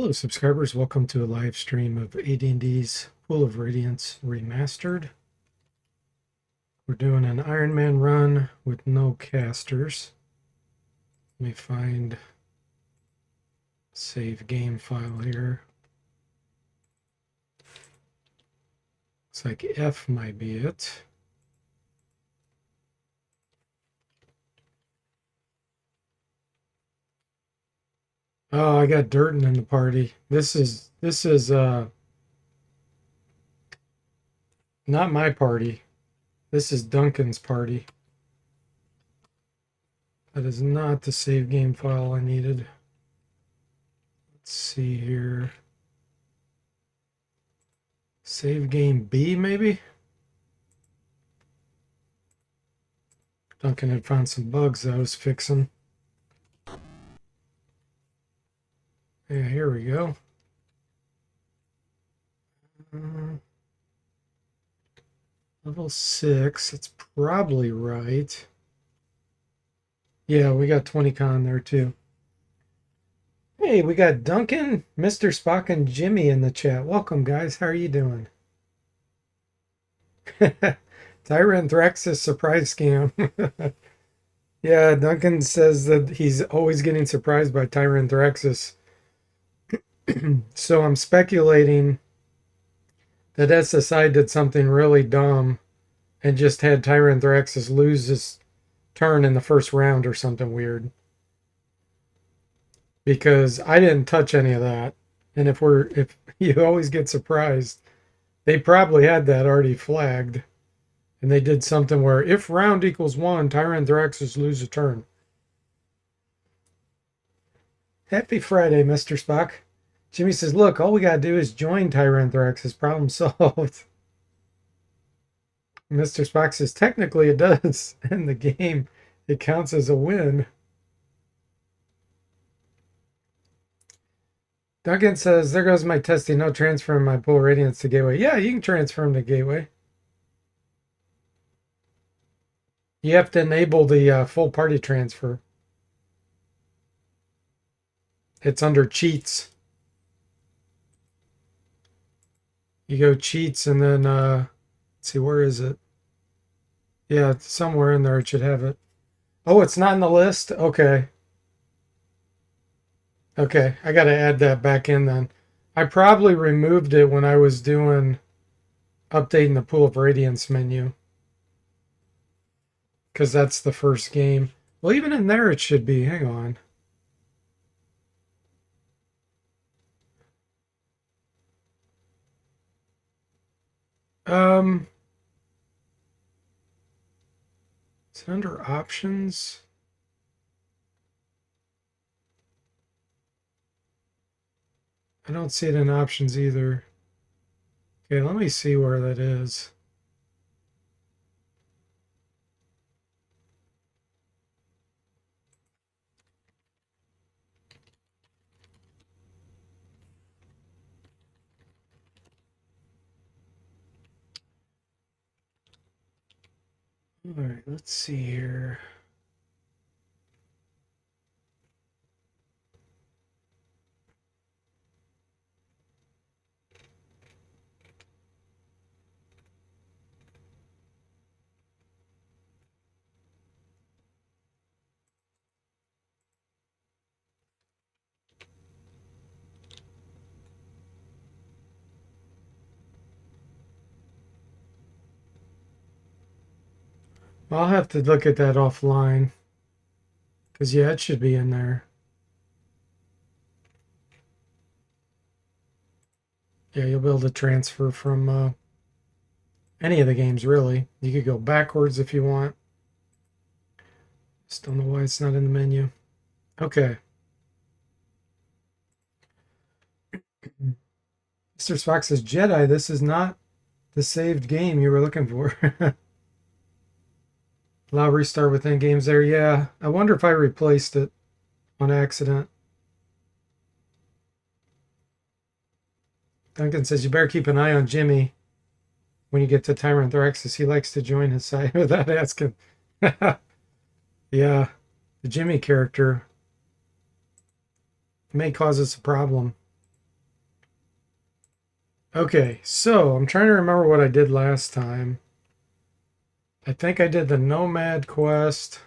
Hello, subscribers. Welcome to a live stream of AD&D's Pool of Radiance Remastered. We're doing an Iron Man run with no casters. Let me find save game file here. Looks like F might be it. Oh, I got Durton in the party. This is not my party. This is Duncan's party. That is not the save game file I needed. Let's see here. Save game B, maybe? Duncan had found some bugs that I was fixing. Yeah, here we go. Level 6, it's probably right. Yeah, we got 20 con there too. Hey, we got Duncan, Mr. Spock, and Jimmy in the chat. Welcome, guys. How are you doing? Tyranthraxis surprise scam. Yeah, Duncan says that he's always getting surprised by Tyranthraxis. So I'm speculating that SSI did something really dumb and just had Tyranthraxis lose his turn in the first round or something weird. Because I didn't touch any of that. And if you always get surprised, they probably had that already flagged. And they did something where if round equals 1, Tyranthraxis lose a turn. Happy Friday, Mr. Spock. Jimmy says, look, all we got to do is join Tyranthraxis. Problem solved. Mr. Spock says, technically it does. In the game, it counts as a win. Duncan says, there goes my testing. No transfer my pool Radiance to Gateway. Yeah, you can transfer them to Gateway. You have to enable the full party transfer. It's under cheats. You go cheats and then, let's see, where is it? Yeah, somewhere in there it should have it. Oh, it's not in the list? Okay. Okay, I got to add that back in then. I probably removed it when I was doing updating the Pool of Radiance menu. Because that's the first game. Well, even in there it should be. Hang on. Is it under options? I don't see it in options either. Okay, let me see where that is. All right, let's see here. I'll have to look at that offline. Because, yeah, it should be in there. Yeah, you'll be able to transfer from any of the games, really. You could go backwards if you want. Just don't know why it's not in the menu. Okay. Mr. Spock says, Jedi, this is not the saved game you were looking for. Allow restart within games there. Yeah, I wonder if I replaced it on accident. Duncan says, you better keep an eye on Jimmy when you get to Tyranthraxis. He likes to join his side without asking. Yeah, the Jimmy character may cause us a problem. Okay, so I'm trying to remember what I did last time. I think I did the Nomad quest.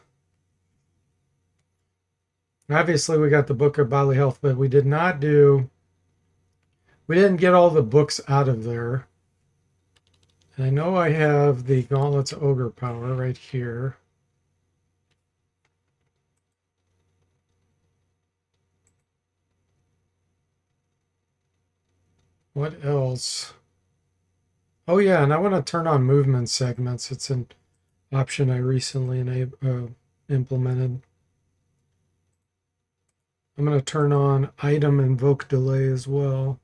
Obviously, we got the Book of Bodily Health, but we did not do. We didn't get all the books out of there. And I know I have the Gauntlets Ogre power right here. What else? Oh yeah, and I want to turn on movement segments. It's an option I recently implemented. I'm going to turn on item invoke delay as well.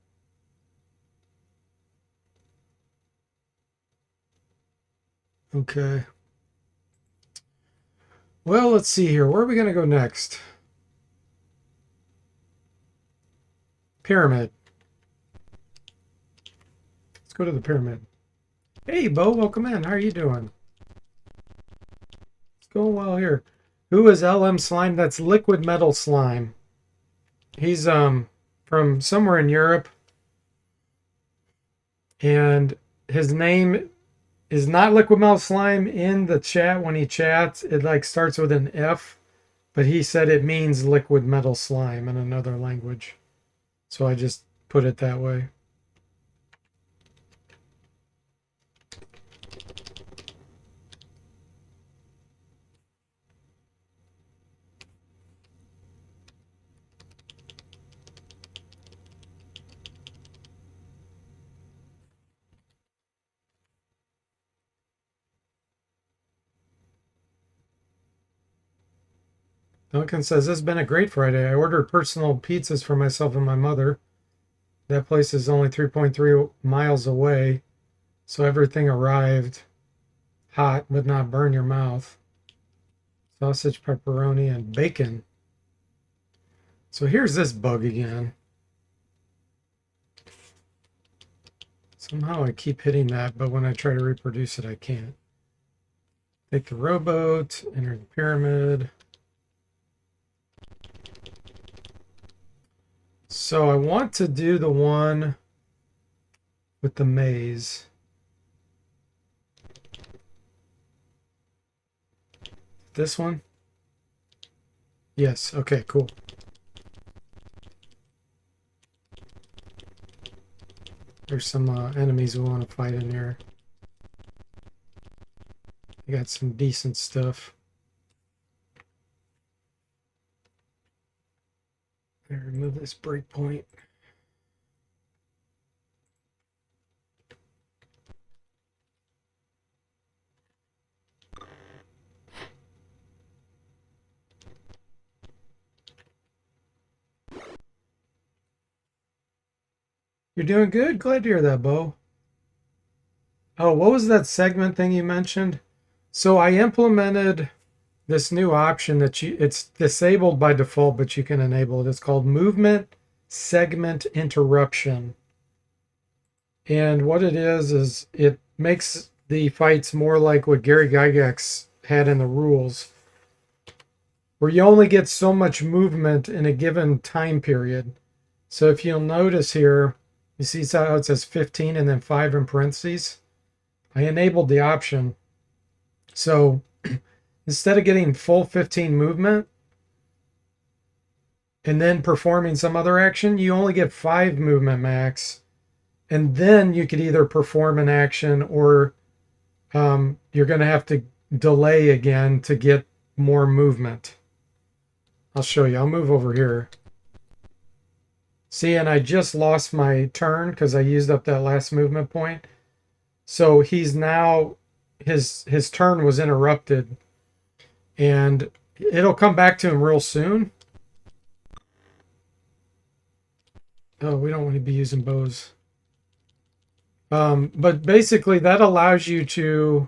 Okay. Well, let's see here. Where are we going to go next? Pyramid. Let's go to the pyramid. Hey, Bo, welcome in. How are you doing? It's going well here. Who is LM Slime? That's Liquid Metal Slime. He's from somewhere in Europe, and his name is not Liquid Metal Slime in the chat when he chats. It like starts with an F, but he said it means Liquid Metal Slime in another language. So I just put it that way. Duncan says, this has been a great Friday. I ordered personal pizzas for myself and my mother. That place is only 3.3 miles away, so everything arrived hot, but not burn your mouth. Sausage, pepperoni, and bacon. So here's this bug again. Somehow I keep hitting that, but when I try to reproduce it, I can't. Take the rowboat, enter the pyramid. So I want to do the one with the maze. This one? Yes. Okay, cool. There's some enemies we want to fight in here. I got some decent stuff. I remove this breakpoint. You're doing good. Glad to hear that, Bo. Oh, what was that segment thing you mentioned? So I implemented this new option that it's disabled by default, but you can enable it. It's called movement segment interruption. And what it is it makes the fights more like what Gary Gygax had in the rules, where you only get so much movement in a given time period. So if you'll notice here, you see how it says 15 and then 5 in parentheses? I enabled the option. So instead of getting full 15 movement and then performing some other action, you only get 5 movement max. And then you could either perform an action or you're going to have to delay again to get more movement. I'll show you. I'll move over here. See, and I just lost my turn because I used up that last movement point. So he's now, his turn was interrupted. And it'll come back to him real soon. Oh, we don't want to be using bows. But basically that allows you to,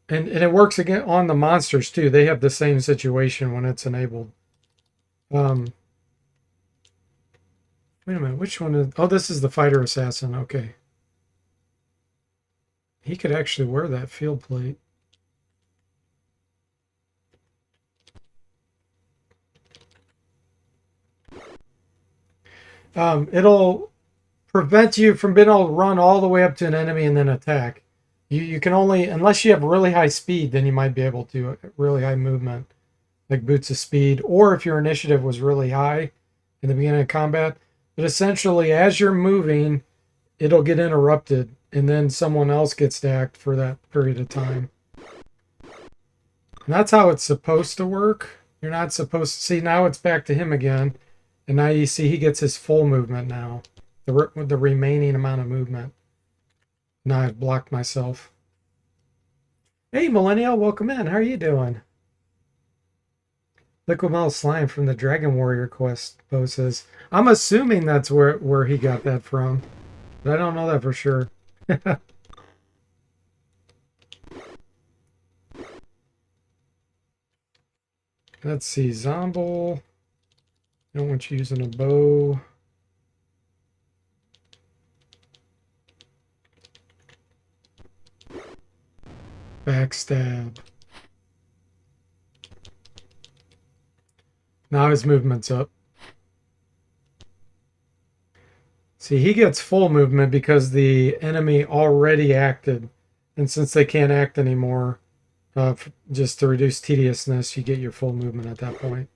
and it works again on the monsters too. They have the same situation when it's enabled. Wait a minute, which one is, oh, this is the fighter assassin. Okay. He could actually wear that field plate. It'll prevent you from being able to run all the way up to an enemy and then attack. You can only, unless you have really high speed, then you might be able to, really high movement, like boots of speed, or if your initiative was really high in the beginning of combat. But essentially, as you're moving, it'll get interrupted, and then someone else gets to act for that period of time. And that's how it's supposed to work. You're not supposed to see, now it's back to him again, and now you see he gets his full movement now, the remaining amount of movement. Now I've blocked myself. Hey, Millennial, welcome in. How are you doing? Liquid Metal Slime from the Dragon Warrior quest poses. I'm assuming that's where he got that from, but I don't know that for sure. Let's see, Zomble. I don't want you using a bow. Backstab. Now his movement's up. See, he gets full movement because the enemy already acted. And since they can't act anymore, just to reduce tediousness, you get your full movement at that point.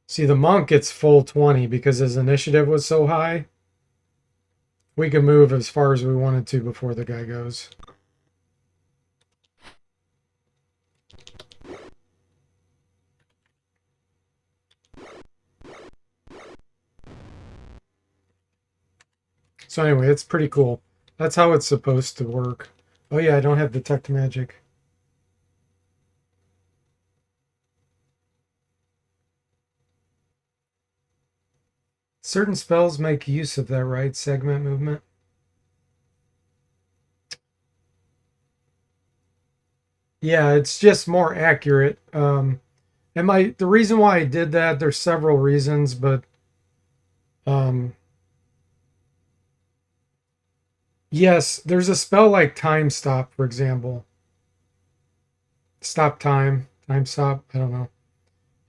See, the monk gets full 20 because his initiative was so high. We can move as far as we wanted to before the guy goes. So anyway, it's pretty cool. That's how it's supposed to work. Oh yeah, I don't have Detect Magic. Certain spells make use of that, right? Segment movement. Yeah, it's just more accurate. And the reason why I did that, there's several reasons, but yes, there's a spell like Time Stop, for example. Stop time stop, I don't know.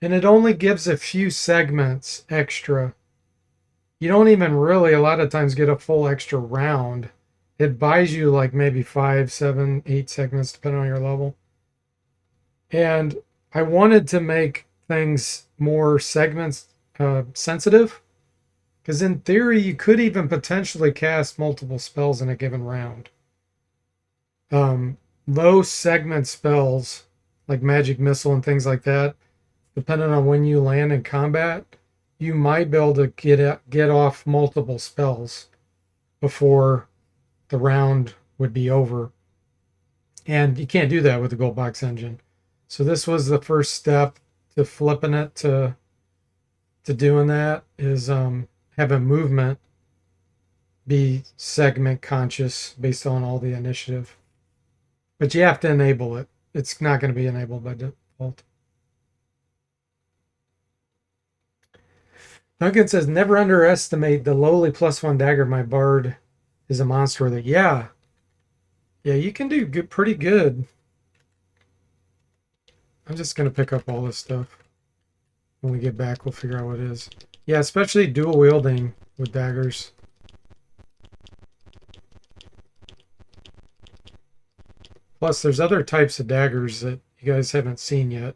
And it only gives a few segments extra. You don't even really, a lot of times, get a full extra round. It buys you like maybe 5, 7, 8 segments, depending on your level. And I wanted to make things more segments sensitive. Because in theory, you could even potentially cast multiple spells in a given round. Low segment spells, like Magic Missile and things like that, depending on when you land in combat, you might be able to get off multiple spells before the round would be over. And you can't do that with the Gold Box engine. So this was the first step to flipping it to doing that, is having movement be segment conscious based on all the initiative. But you have to enable it. It's not going to be enabled by default. Duncan says, never underestimate the lowly +1 dagger. My bard is a monster with it. Yeah, you can do pretty good. I'm just going to pick up all this stuff. When we get back, we'll figure out what it is. Yeah, especially dual wielding with daggers. Plus, there's other types of daggers that you guys haven't seen yet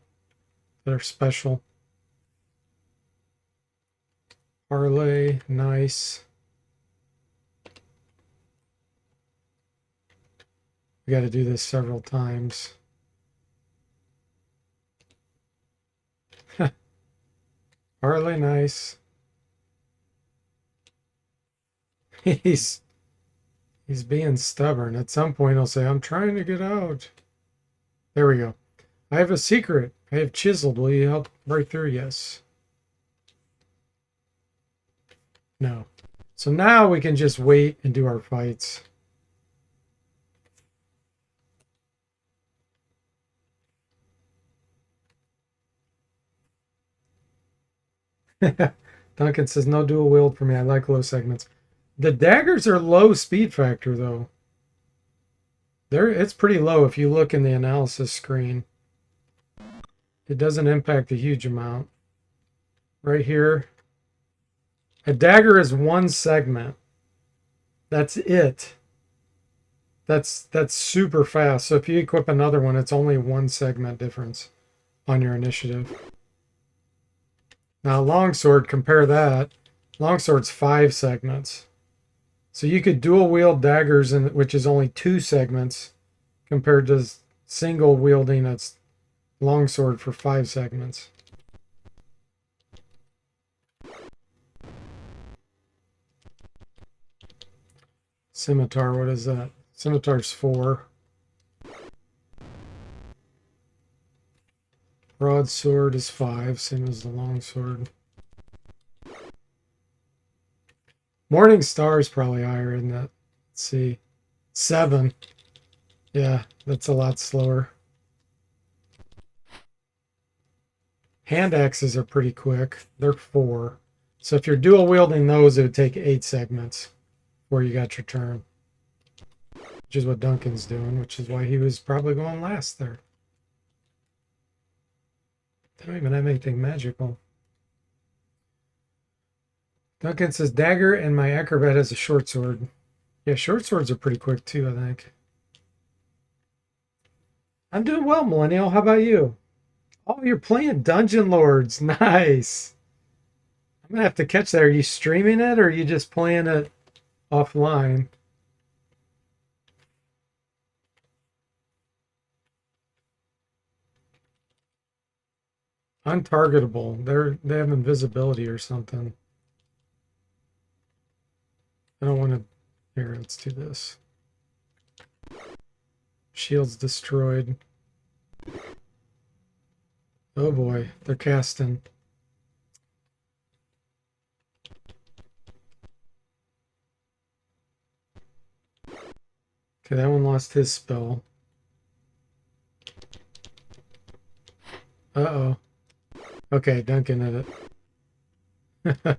that are special. Parlay, nice. We got to do this several times. Parlay, nice. He's being stubborn. At some point, he'll say, I'm trying to get out. There we go. I have a secret. I have chiseled. Will you help break through? Yes. No. So now we can just wait and do our fights. Duncan says, no dual wield for me. I like low segments. The daggers are low speed factor, though. It's pretty low if you look in the analysis screen. It doesn't impact a huge amount. Right here, A dagger is one segment. That's it. That's super fast. So if you equip another one, it's only one segment difference on your initiative. Now longsword, compare that. Longsword's 5 segments. So you could dual wield daggers, which is only 2 segments, compared to single wielding its longsword for 5 segments. Scimitar, what is that? Scimitar's 4. Broadsword is 5, same as the longsword. Morning Star is probably higher in that. Let's see. 7. Yeah, that's a lot slower. Hand axes are pretty quick. They're 4. So if you're dual wielding those, it would take 8 segments before you got your turn. Which is what Duncan's doing, which is why he was probably going last there. They don't even have anything magical. Duncan says, dagger and my acrobat has a short sword. Yeah, short swords are pretty quick too, I think. I'm doing well, Millennial. How about you? Oh, you're playing Dungeon Lords. Nice. I'm going to have to catch that. Are you streaming it or are you just playing it offline? Untargetable. They have invisibility or something. I don't want to... Here, let's do this. Shield's destroyed. Oh boy, they're casting. Okay, that one lost his spell. Uh-oh. Okay, Duncan hit it.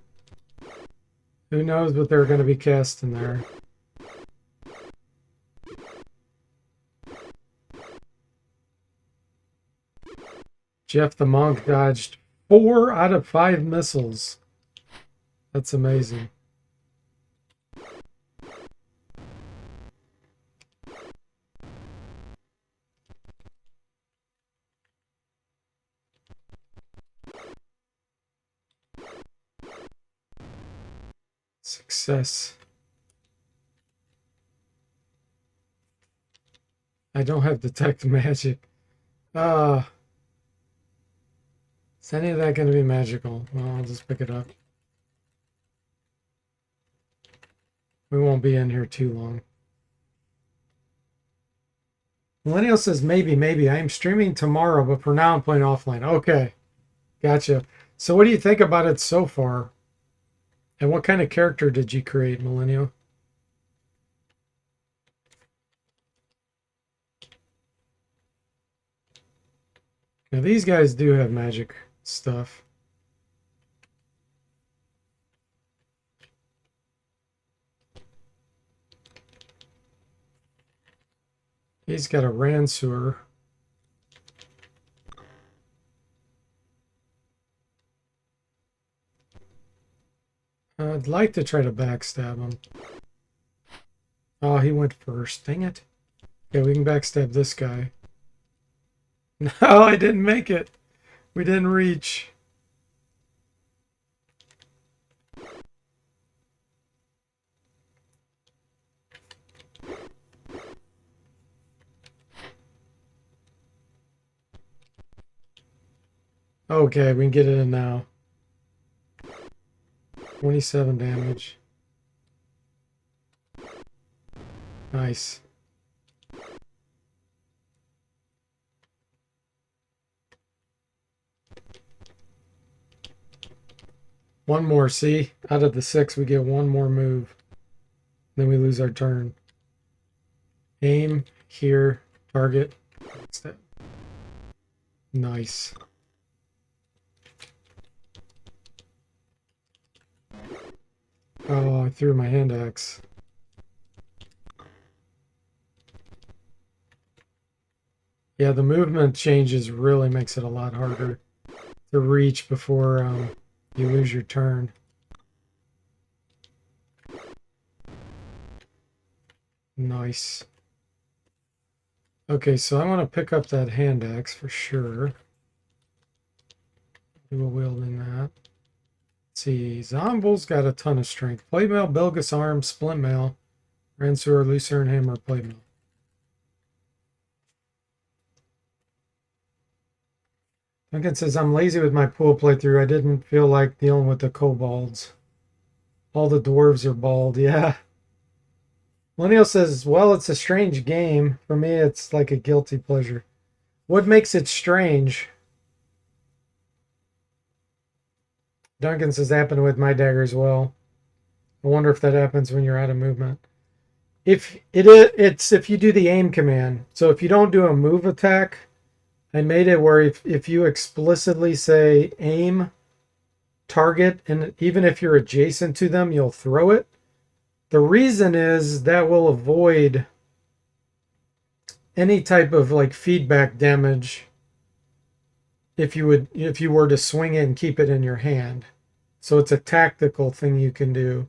Who knows what they're going to be casting there. Jeff the Monk dodged 4 out of 5 missiles. That's amazing. Success. I don't have detect magic. Is any of that going to be magical? Well, I'll just pick it up. We won't be in here too long. Millennial says, maybe. I am streaming tomorrow, but for now I'm playing offline. Okay. Gotcha. So what do you think about it so far? And what kind of character did you create, Millennial? Now these guys do have magic stuff. He's got a Ransuer. I'd like to try to backstab him. Oh, he went first. Dang it. Okay, we can backstab this guy. No, I didn't make it. We didn't reach. Okay, we can get it in now. 27 damage. Nice. One more, see? Out of the 6, we get one more move. Then we lose our turn. Aim, here, target. Nice. Oh, I threw my hand axe. Yeah, the movement changes really makes it a lot harder to reach before you lose your turn. Nice. Okay, so I want to pick up that hand axe for sure. Dual wielding that. Let's see, Zomble's got a ton of strength. Playmail, Belgus Arm, Splint Mail, Ransur, Lucerne Hammer, Playmail. Duncan says, I'm lazy with my pool playthrough. I didn't feel like dealing with the kobolds. All the dwarves are bald, yeah. Millennial says, well, it's a strange game. For me, it's like a guilty pleasure. What makes it strange? Duncan says, happened with my dagger as well. I wonder if that happens when you're out of movement. It's if you do the aim command. So if you don't do a move attack, I made it where if you explicitly say aim, target, and even if you're adjacent to them, you'll throw it. The reason is that will avoid any type of like feedback damage if you were to swing it and keep it in your hand. So it's a tactical thing you can do.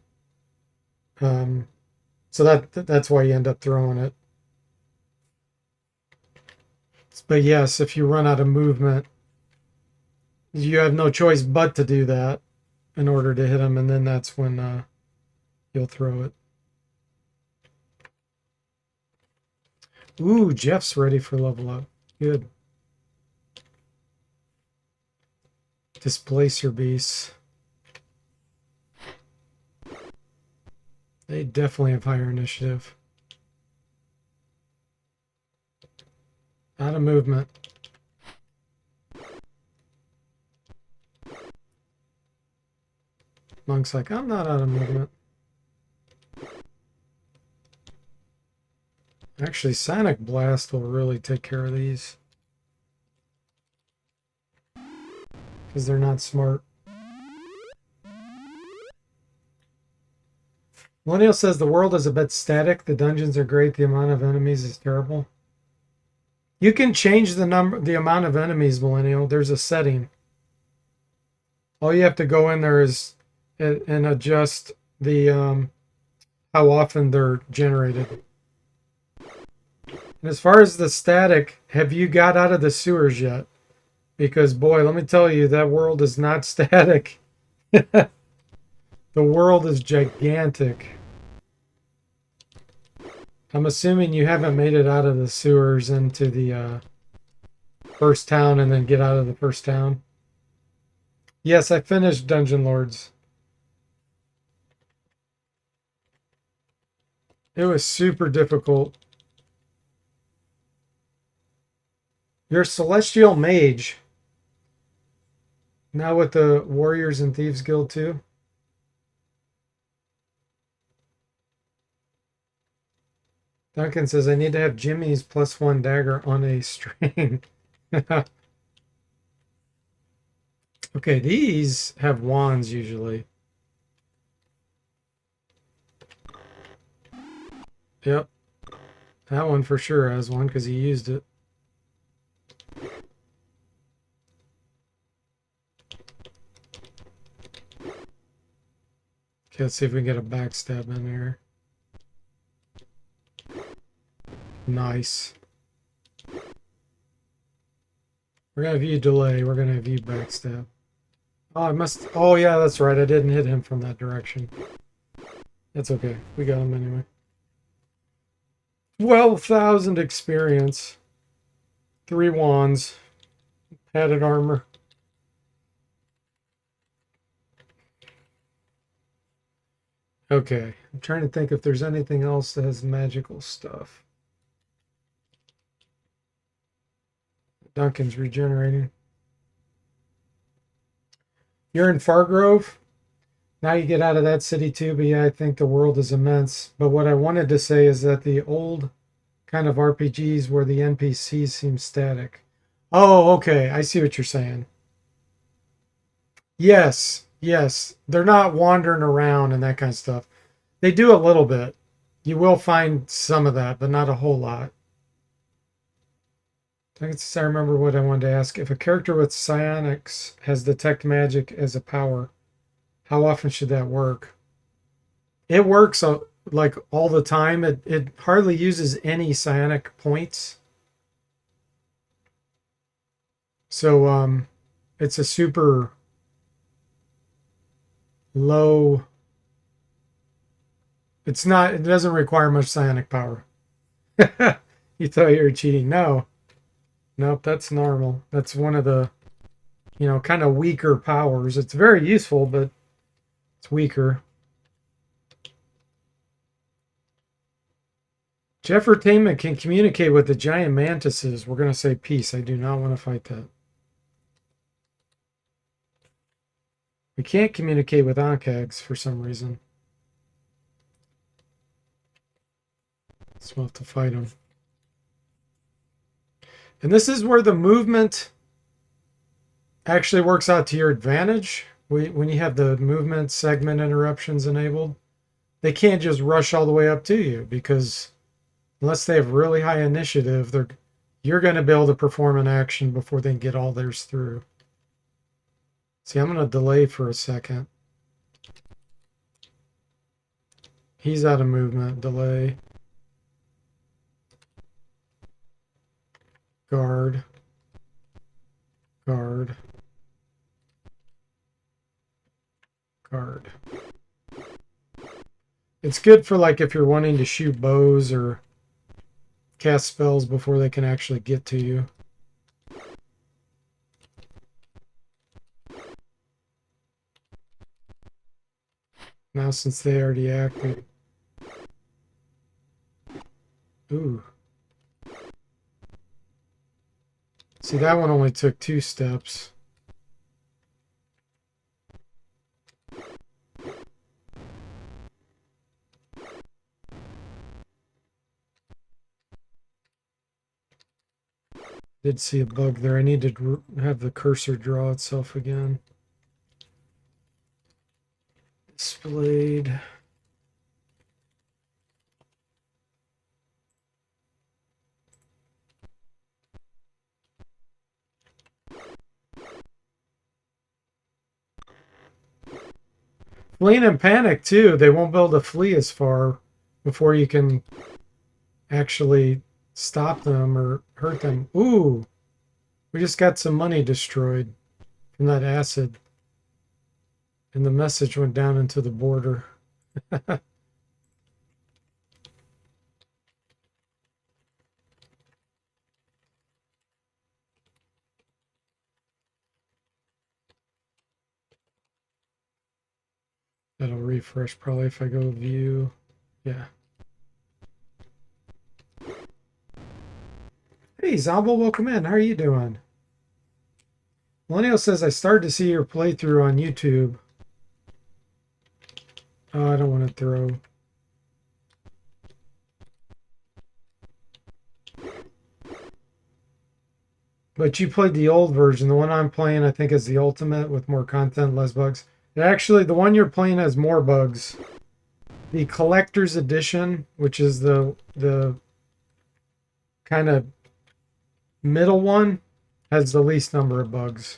So that's why you end up throwing it. But yes, if you run out of movement, you have no choice but to do that in order to hit them, and then that's when you'll throw it. Ooh, Jeff's ready for level up. Good. Displacer beasts. They definitely have higher initiative. Out of movement. Monk's like, I'm not out of movement. Actually, Sonic Blast will really take care of these. Because they're not smart. Millennial says the world is a bit static. The dungeons are great. The amount of enemies is terrible. You can change the amount of enemies, Millennial. There's a setting. All you have to go in there is and adjust the how often they're generated. And as far as the static, have you got out of the sewers yet? Because boy, let me tell you, that world is not static. The world is gigantic. I'm assuming you haven't made it out of the sewers into the first town and then get out of the first town. Yes, I finished Dungeon Lords. It was super difficult. You're a Celestial Mage. Now with the Warriors and Thieves Guild too. Duncan says, I need to have Jimmy's +1 dagger on a string. Okay, these have wands usually. Yep. That one for sure has one because he used it. Okay, let's see if we can get a backstab in here. Nice. We're going to view delay. We're going to view backstab. Oh, I must... Oh, yeah, that's right. I didn't hit him from that direction. That's okay. We got him anyway. 12,000 experience. 3 wands. Padded armor. Okay. I'm trying to think if there's anything else that has magical stuff. Duncan's regenerating. You're in Fargrove. Now you get out of that city too, but yeah, I think the world is immense. But what I wanted to say is that the old kind of RPGs where the NPCs seem static. Oh, okay. I see what you're saying. Yes, yes. They're not wandering around and that kind of stuff. They do a little bit. You will find some of that, but not a whole lot. I remember what I wanted to ask. If a character with psionics has detect magic as a power, how often should that work? It works like all the time. It hardly uses any psionic points. So it's a super low. It doesn't require much psionic power. You thought you were cheating. No. Nope, that's normal. That's one of the, kind of weaker powers. It's very useful, but it's weaker. Jeffertainment can communicate with the giant mantises. We're going to say peace. I do not want to fight that. We can't communicate with Ankags for some reason. So we'll have to fight them. And this is where the movement actually works out to your advantage. When you have the movement segment interruptions enabled, they can't just rush all the way up to you, because unless they have really high initiative, you're going to be able to perform an action before they can get all theirs through. See, I'm going to delay for a second. He's out of movement. Delay. Guard. Guard. Guard. It's good for like if you're wanting to shoot bows or cast spells before they can actually get to you. Now since they already acted. Ooh. See, that one only took 2 steps. Did see a bug there. I need to have the cursor draw itself again. Displayed. Fleeing and panic too. They won't be able to flee as far before you can actually stop them or hurt them. Ooh, we just got some money destroyed from that acid. And the message went down into the border. That'll refresh probably if I go view. Yeah. Hey, Zombel, welcome in. How are you doing? Millennial says, I started to see your playthrough on YouTube. Oh, I don't want to throw. But you played the old version. The one I'm playing, I think, is the ultimate with more content, less bugs. Actually, the one you're playing has more bugs. The collector's edition, which is the kind of middle one, has the least number of bugs.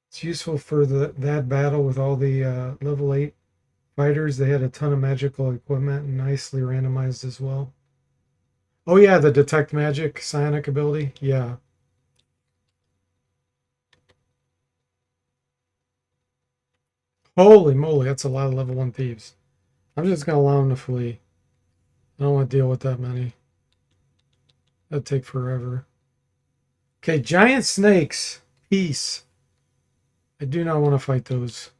It's useful for that battle with all the level 8 fighters. They had a ton of magical equipment and nicely randomized as well. Oh yeah, the detect magic psionic ability. Yeah. Holy moly, that's a lot of level 1 thieves. I'm just going to allow them to flee. I don't want to deal with that many. That'd take forever. Okay, giant snakes. Peace. I do not want to fight those.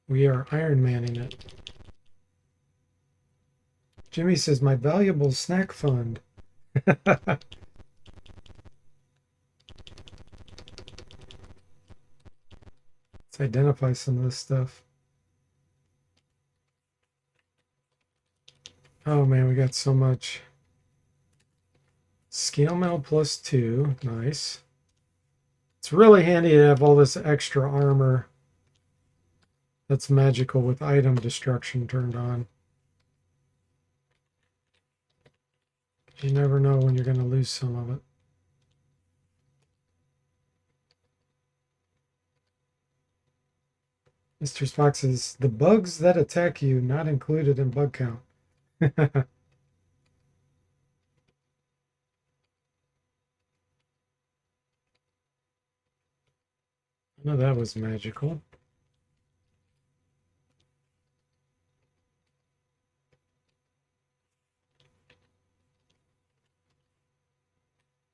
We are Iron Manning it. Jimmy says, my valuable snack fund. Let's identify some of this stuff. Oh man, we got so much. Scale mail +2. Nice. It's really handy to have all this extra armor. That's magical with item destruction turned on. You never know when you're going to lose some of it. Mr. Spock says, the bugs that attack you not included in bug count. No, that was magical.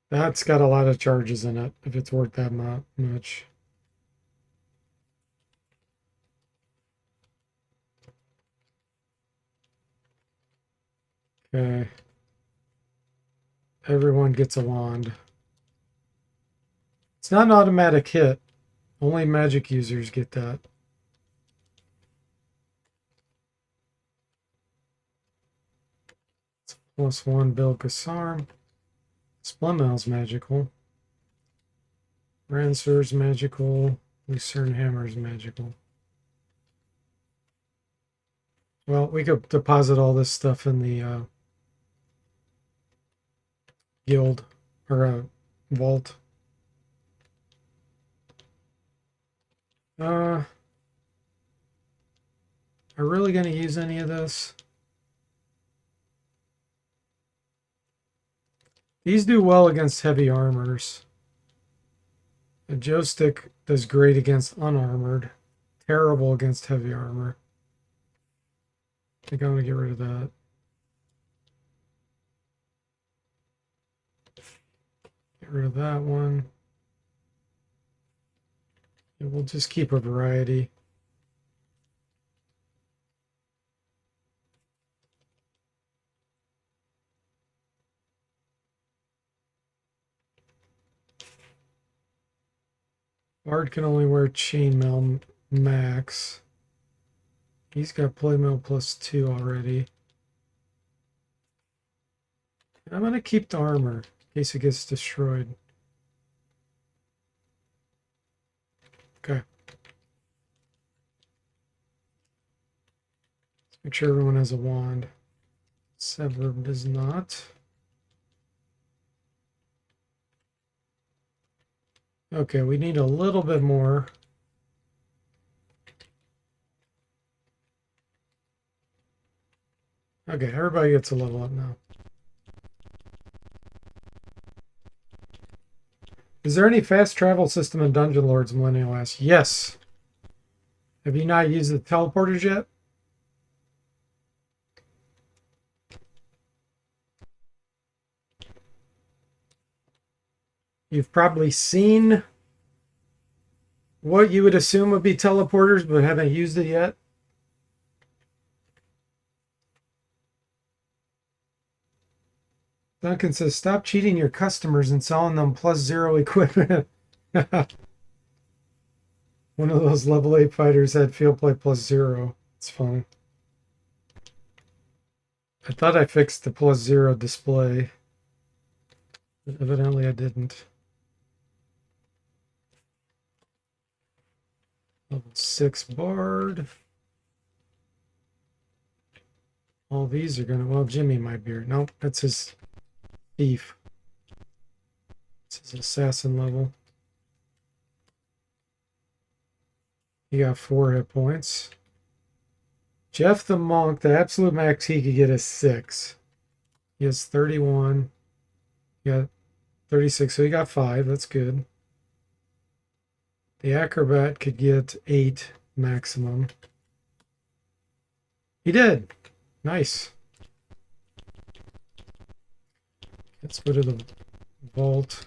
That's got a lot of charges in it, if it's worth that much. Okay. Everyone gets a wand. It's not an automatic hit. Only magic users get that. It's +1 Belkasarm. Splummel's magical. Rancer's magical. Lucerne Hammer's magical. Well, we could deposit all this stuff in the guild or vault. Are really going to use any of this? These do well against heavy armors. The joystick does great against unarmored. Terrible against heavy armor. I think I'm going to get rid of that. Get rid of that one. And we'll just keep a variety. Bard can only wear chainmail max. He's got playmail +2 already. I'm going to keep the armor in case it gets destroyed. Okay. Let's make sure everyone has a wand. Sever does not. Okay, we need a little bit more. Okay, everybody gets a level up now. Is there any fast travel system in Dungeon Lords? Millennial asks. Yes. Have you not used the teleporters yet? You've probably seen what you would assume would be teleporters, but haven't used it yet. Duncan says, stop cheating your customers and selling them +0 equipment. One of those level 8 fighters had field play +0. It's fine. I thought I fixed the +0 display. But evidently I didn't. Level 6 Bard. All these are gonna, well, Jimmy might be here. Nope, that's his thief. It's his assassin level. He got 4 hit points. Jeff the monk, the absolute max he could get is 6. He has 31. He got 36, so he got 5. That's good. The acrobat could get 8 maximum. He did. Nice. Let's go to the vault.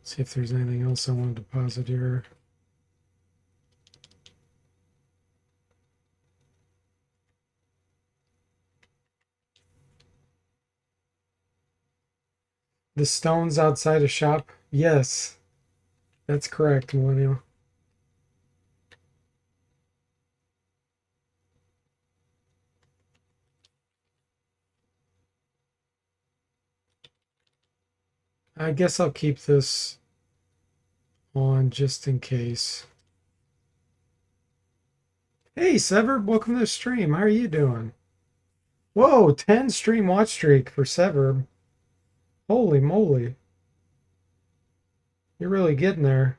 See if there's anything else I want to deposit here. The stones outside a shop? Yes. That's correct, Millennial. I guess I'll keep this on just in case. Hey, Sever, welcome to the stream. How are you doing? Whoa, 10 stream watch streak for Sever. Holy moly. You're really getting there.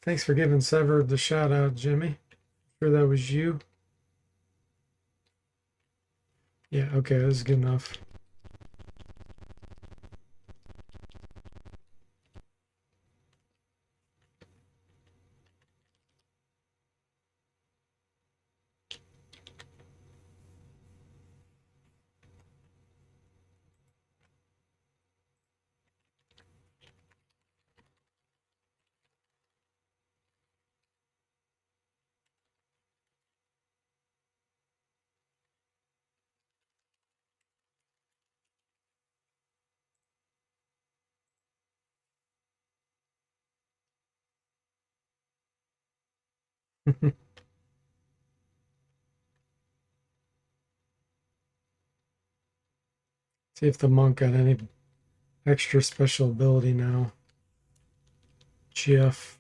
Thanks for giving Sever the shout out, Jimmy. Sure that was you. Yeah, okay, this is good enough. See if the monk got any extra special ability now. Jeff.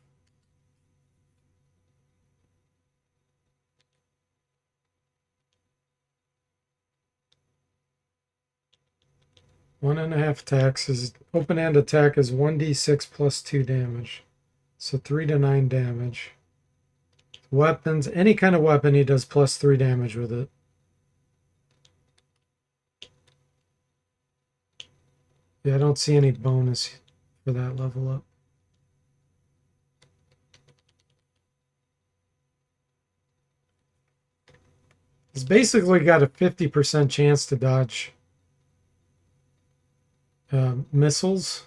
One and a half attacks is open hand attack is 1d6 plus 2 damage. So 3 to 9 damage. Weapons, any kind of weapon, he does plus 3 damage with it. Yeah, I don't see any bonus for that level up. He's basically got a 50% chance to dodge missiles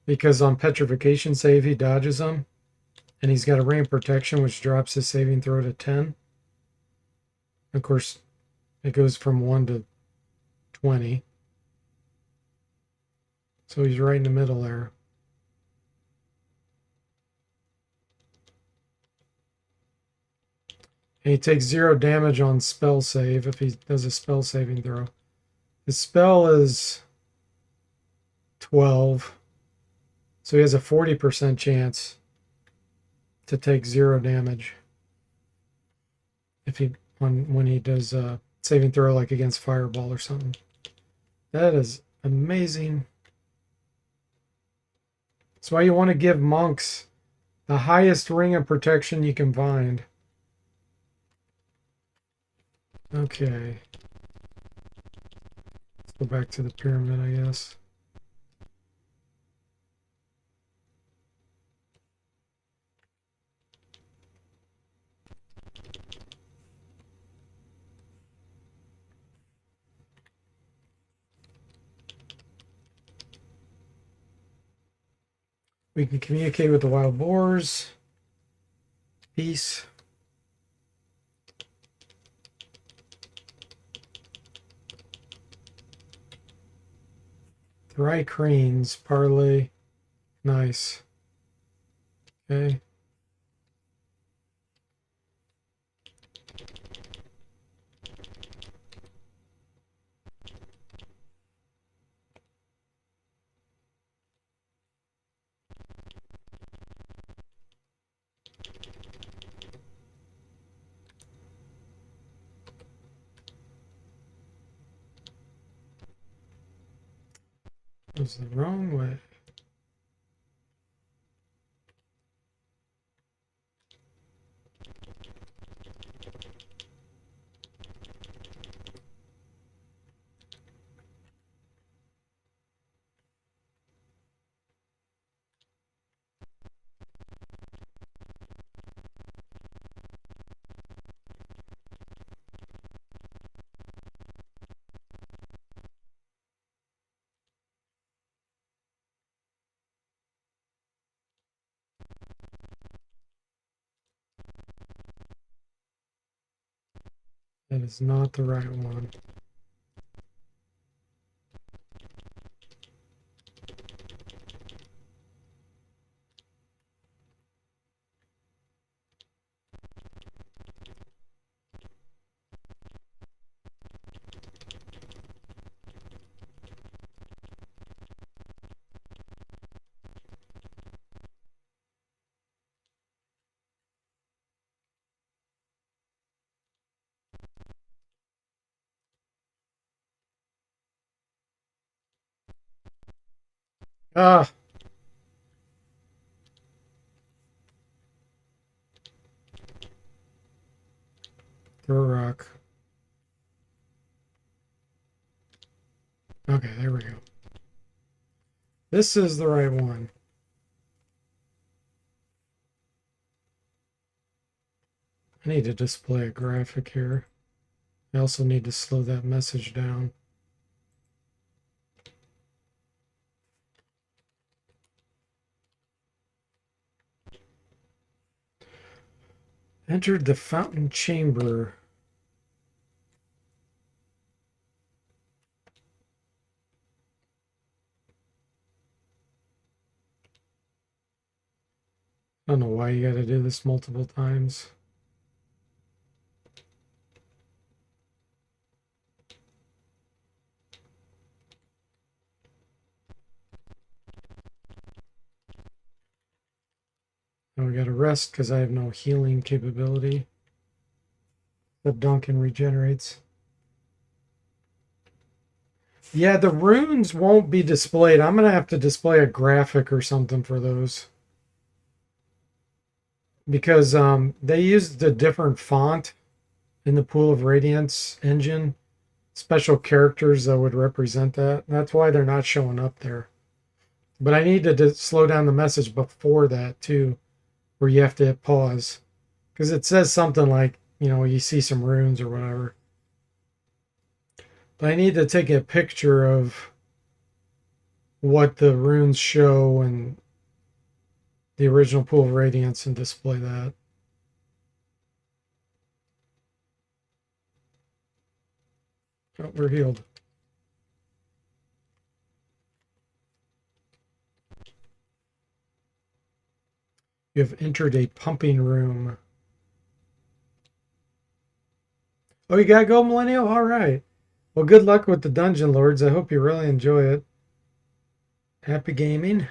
because on petrification save he dodges them, and he's got a rain protection which drops his saving throw to 10. Of course, it goes from 1 to 20. So he's right in the middle there. And he takes 0 damage on spell save if he does a spell saving throw. His spell is 12. So he has a 40% chance to take 0 damage if he when he does a saving throw like against fireball or something. That is amazing. That's why you want to give monks the highest ring of protection you can find. Okay. Let's go back to the pyramid, I guess. We can communicate with the wild boars. Peace. Dry cranes, parley. Nice. Okay. That was the wrong way. That is not the right one. Ah, throw a rock. Okay, there we go. This is the right one. I need to display a graphic here. I also need to slow that message down. Entered the fountain chamber. I don't know why you got to do this multiple times. Now we got to rest because I have no healing capability. The Duncan regenerates. Yeah, the runes won't be displayed. I'm going to have to display a graphic or something for those. Because they used a different font in the Pool of Radiance engine. Special characters that would represent that. That's why they're not showing up there. But I need to slow down the message before that too, where you have to hit pause. Because it says something like, you know, you see some runes or whatever. But I need to take a picture of what the runes show and the original Pool of Radiance and display that. Oh, we're healed. You have entered a pumping room. Oh, you gotta go, Millennial? All right. Well, good luck with the Dungeon Lords. I hope you really enjoy it. Happy gaming.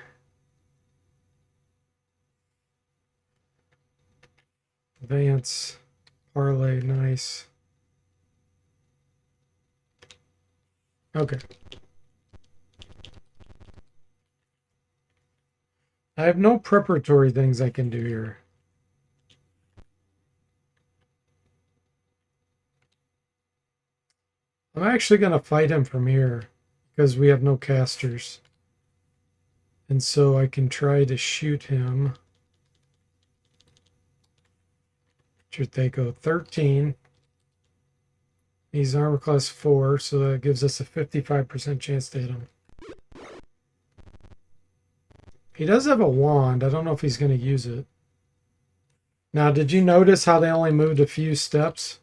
Advance. Parlay. Nice. Okay. I have no preparatory things I can do here. I'm actually going to fight him from here because we have no casters. And so I can try to shoot him. Should they go 13? He's armor class 4, so that gives us a 55% chance to hit him. He does have a wand. I don't know if he's going to use it. Now, did you notice how they only moved a few steps?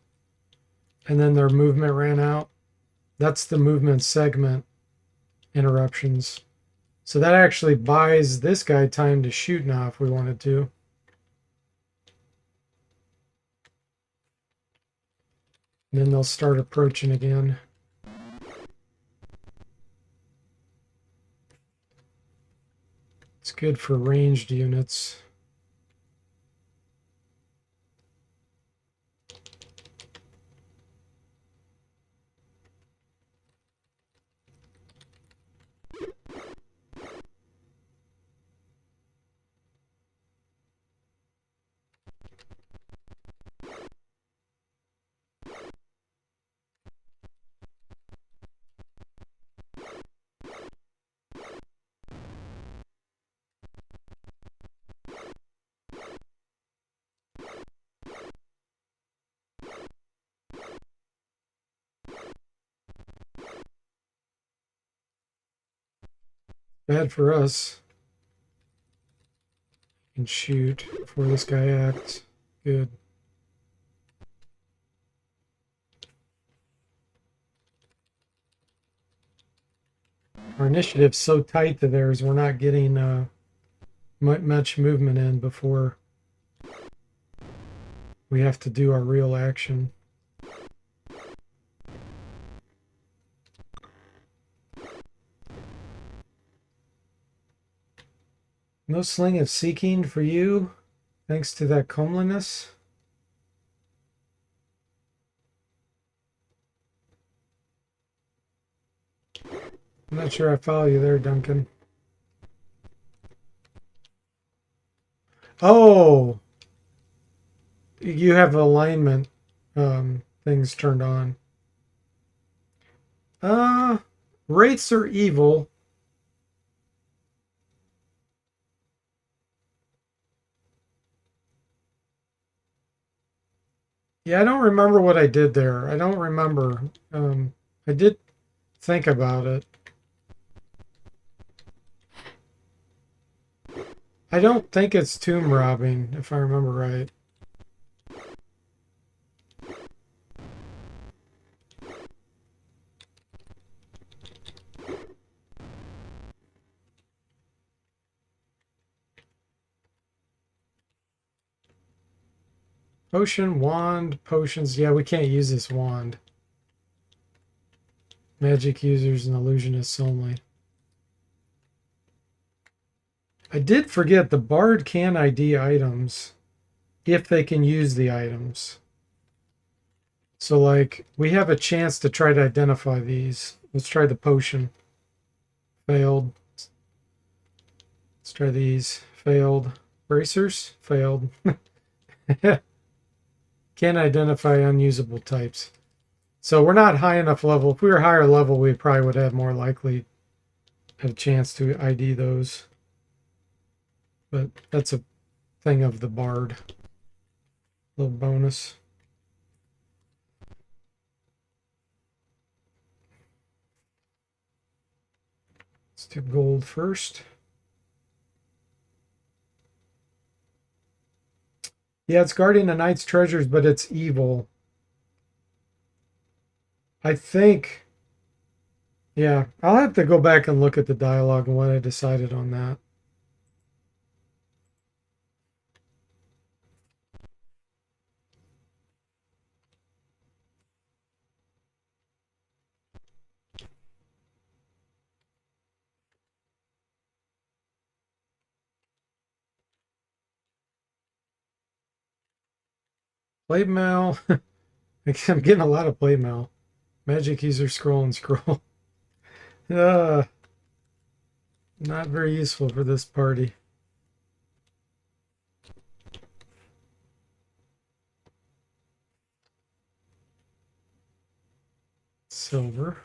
And then their movement ran out? That's the movement segment interruptions. So that actually buys this guy time to shoot now if we wanted to. And then they'll start approaching again. It's good for ranged units. Bad for us. Can shoot before this guy acts. Good. Our initiative's so tight to theirs, we're not getting much movement in before we have to do our real action. No Sling of Seeking for you, thanks to that comeliness. I'm not sure I follow you there, Duncan. Oh, you have alignment things turned on. Wraiths are evil. Yeah, I don't remember what I did there. I don't remember. I did think about it. I don't think it's tomb robbing, if I remember right. Potion, wand, potions. Yeah, we can't use this wand. Magic users and illusionists only. I did forget the bard can ID items if they can use the items. So, like, we have a chance to try to identify these. Let's try the potion. Failed. Let's try these. Failed. Bracers? Failed. Can't identify unusable types. So we're not high enough level. If we were higher level, we probably would have more likely have a chance to ID those. But that's a thing of the bard. Little bonus. Let's do gold first. Yeah, it's guarding the knight's treasures, but it's evil. I think, yeah, I'll have to go back and look at the dialogue and what I decided on that. Plate mail. I'm getting a lot of plate mail. Magic user scroll and scroll. Not very useful for this party. Silver.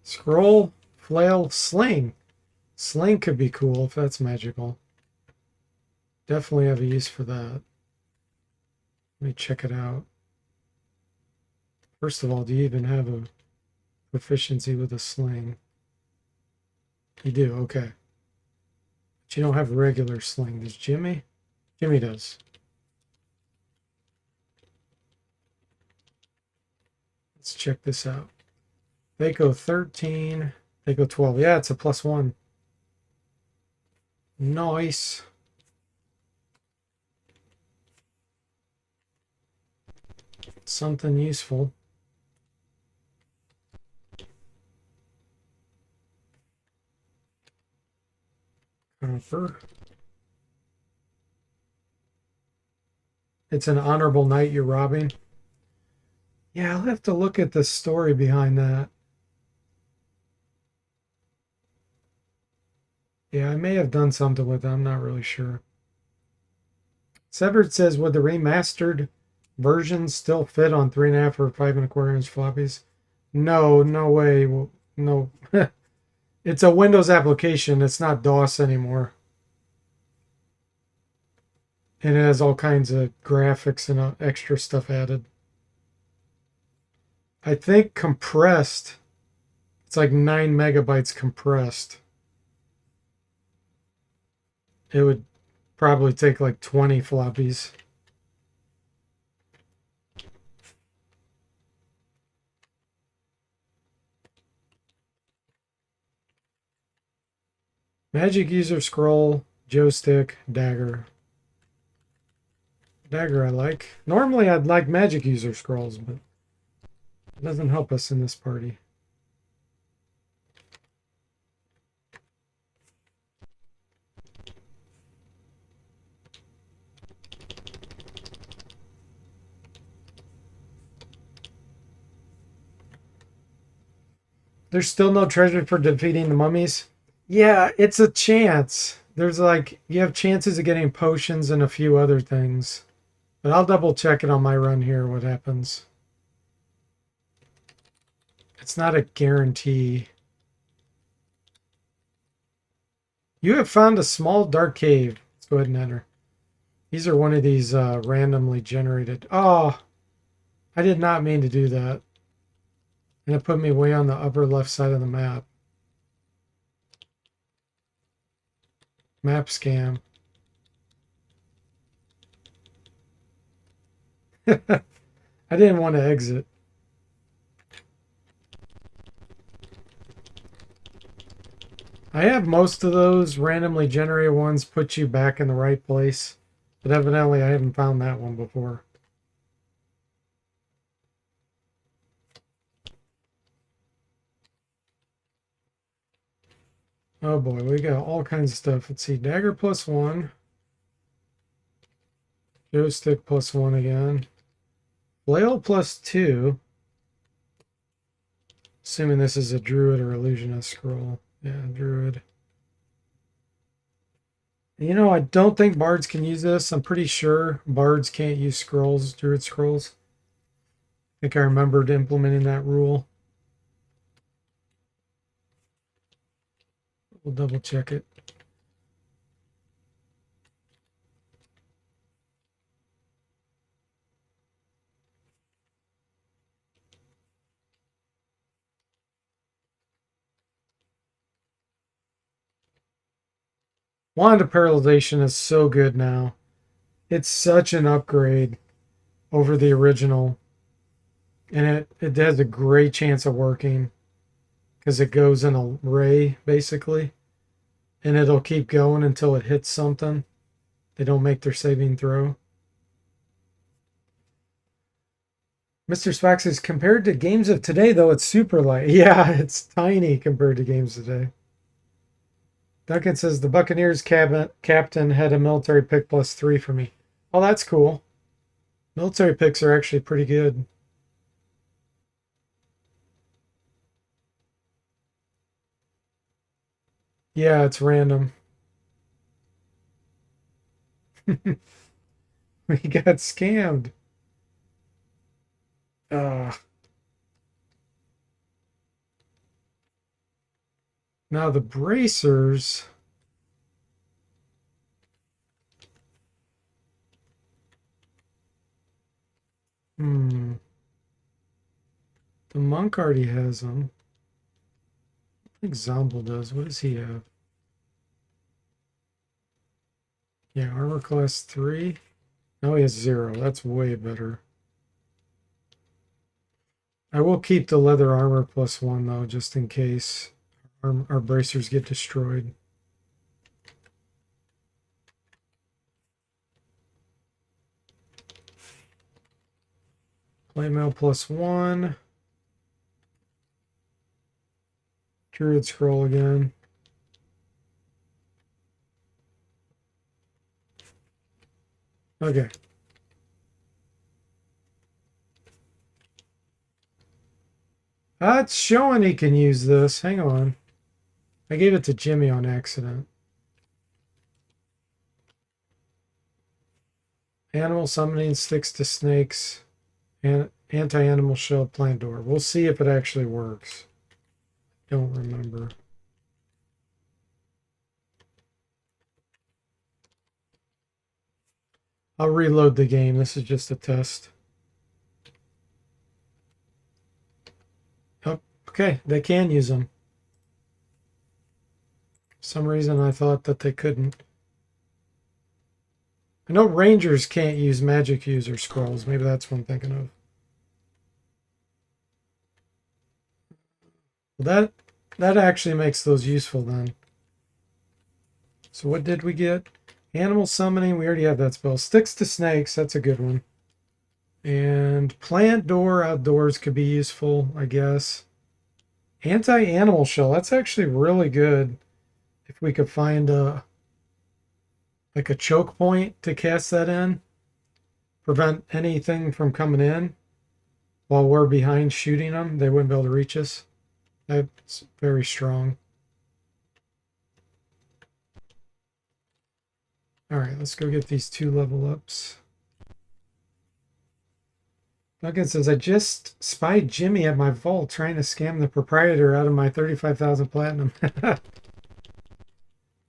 Scroll, flail, sling. Sling could be cool if that's magical. Definitely have a use for that. Let me check it out. First of all, do you even have a proficiency with a sling? You do, okay. But you don't have a regular sling. Does Jimmy? Jimmy does. Let's check this out. They go 13. They go 12. Yeah, it's a +1. Nice. Something useful. Copper. It's an honorable knight you're robbing. Yeah, I'll have to look at the story behind that. Yeah, I may have done something with it. I'm not really sure. Severed says, would the remastered version still fit on 3.5 or 5.25 inch floppies? No, no way. Well, no. It's a Windows application. It's not DOS anymore. And it has all kinds of graphics and extra stuff added. I think compressed, it's like 9 megabytes compressed. It would probably take like 20 floppies. Magic user scroll, joystick, dagger. Dagger I like. Normally I'd like magic user scrolls, but it doesn't help us in this party. There's still no treasure for defeating the mummies. Yeah, it's a chance. There's like, you have chances of getting potions and a few other things. But I'll double check it on my run here, what happens. It's not a guarantee. You have found a small dark cave. Let's go ahead and enter. These are one of these randomly generated. Oh, I did not mean to do that. And it put me way on the upper left side of the map. Map scam. I didn't want to exit. I have most of those randomly generated ones put you back in the right place. But evidently I haven't found that one before. Oh boy, we got all kinds of stuff. Let's see, dagger +1. Joystick +1 again. Flail +2. Assuming this is a druid or illusionist scroll. Yeah, druid. You know, I don't think bards can use this. I'm pretty sure bards can't use scrolls, druid scrolls. I think I remembered implementing that rule. We'll double check it. Wand of Paralyzation is so good now. It's such an upgrade over the original. And it has a great chance of working because it goes in a ray, basically. And it'll keep going until it hits something. They don't make their saving throw. Mr. Spock says, compared to games of today, though, it's super light. Yeah, it's tiny compared to games today. Duncan says, the Buccaneers captain had a military pick +3 for me. Oh, that's cool. Military picks are actually pretty good. Yeah, it's random. We got scammed. Now the bracers. The monk already has them. I think Zombel does. What does he have? Yeah, armor class 3. No, he has 0. That's way better. I will keep the leather armor +1 though, just in case our bracers get destroyed. Playmail +1. Druid scroll again. Okay. It's showing he can use this. Hang on. I gave it to Jimmy on accident. Animal summoning sticks to snakes. And anti-animal shell plant door. We'll see if it actually works. Don't remember. I'll reload the game. This is just a test. Oh, okay, they can use them. For some reason I thought that they couldn't. I know rangers can't use magic user scrolls. Maybe that's what I'm thinking of. Well, that actually makes those useful then. So what did we get? Animal summoning, we already have that spell. Sticks to snakes, that's a good one. And plant door outdoors could be useful, I guess. Anti-animal shell, that's actually really good. If we could find like a choke point to cast that in. Prevent anything from coming in while we're behind shooting them. They wouldn't be able to reach us. That's very strong. All right, let's go get these 2 level ups. Duncan says, I just spied Jimmy at my vault trying to scam the proprietor out of my 35,000 platinum.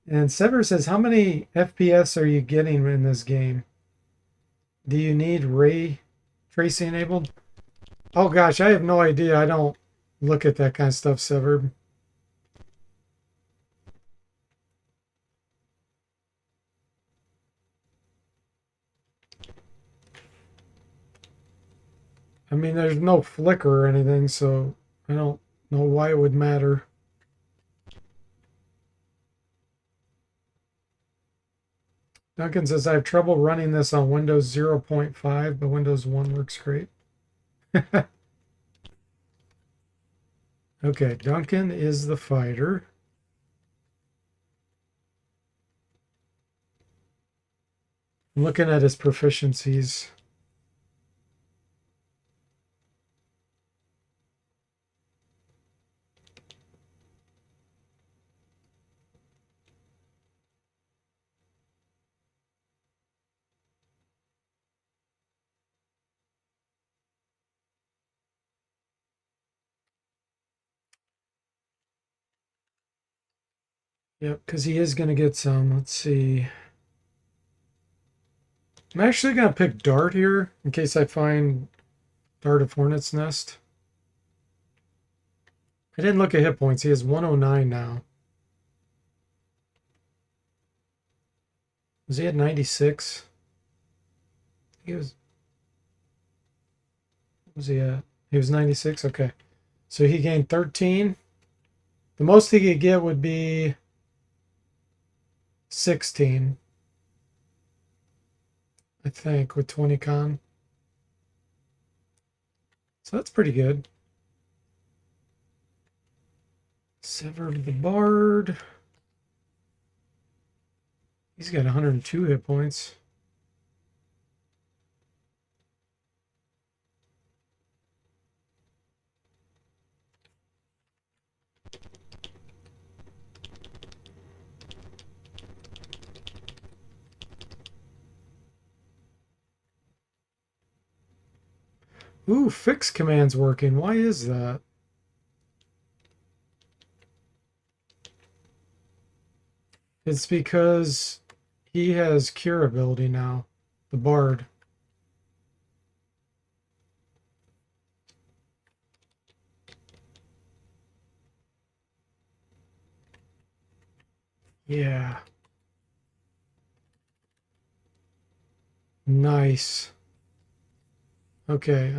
And Sever says, how many FPS are you getting in this game? Do you need ray tracing enabled? Oh gosh, I have no idea. I don't look at that kind of stuff, Sever. I mean, there's no flicker or anything, so I don't know why it would matter. Duncan says, I have trouble running this on Windows 0.5, but Windows 1 works great. Okay, Duncan is the fighter. I'm looking at his proficiencies. Yep, because he is going to get some. Let's see. I'm actually going to pick Dart here in case I find Dart of Hornet's Nest. I didn't look at hit points. He has 109 now. Was he at 96? He was. What was he at? He was 96? Okay. So he gained 13. The most he could get would be 16. I think, with 20 con. So that's pretty good. Severed the Bard. He's got 102 hit points. Ooh, fix command's working. Why is that? It's because he has cure ability now. The Bard. Yeah. Nice. Okay,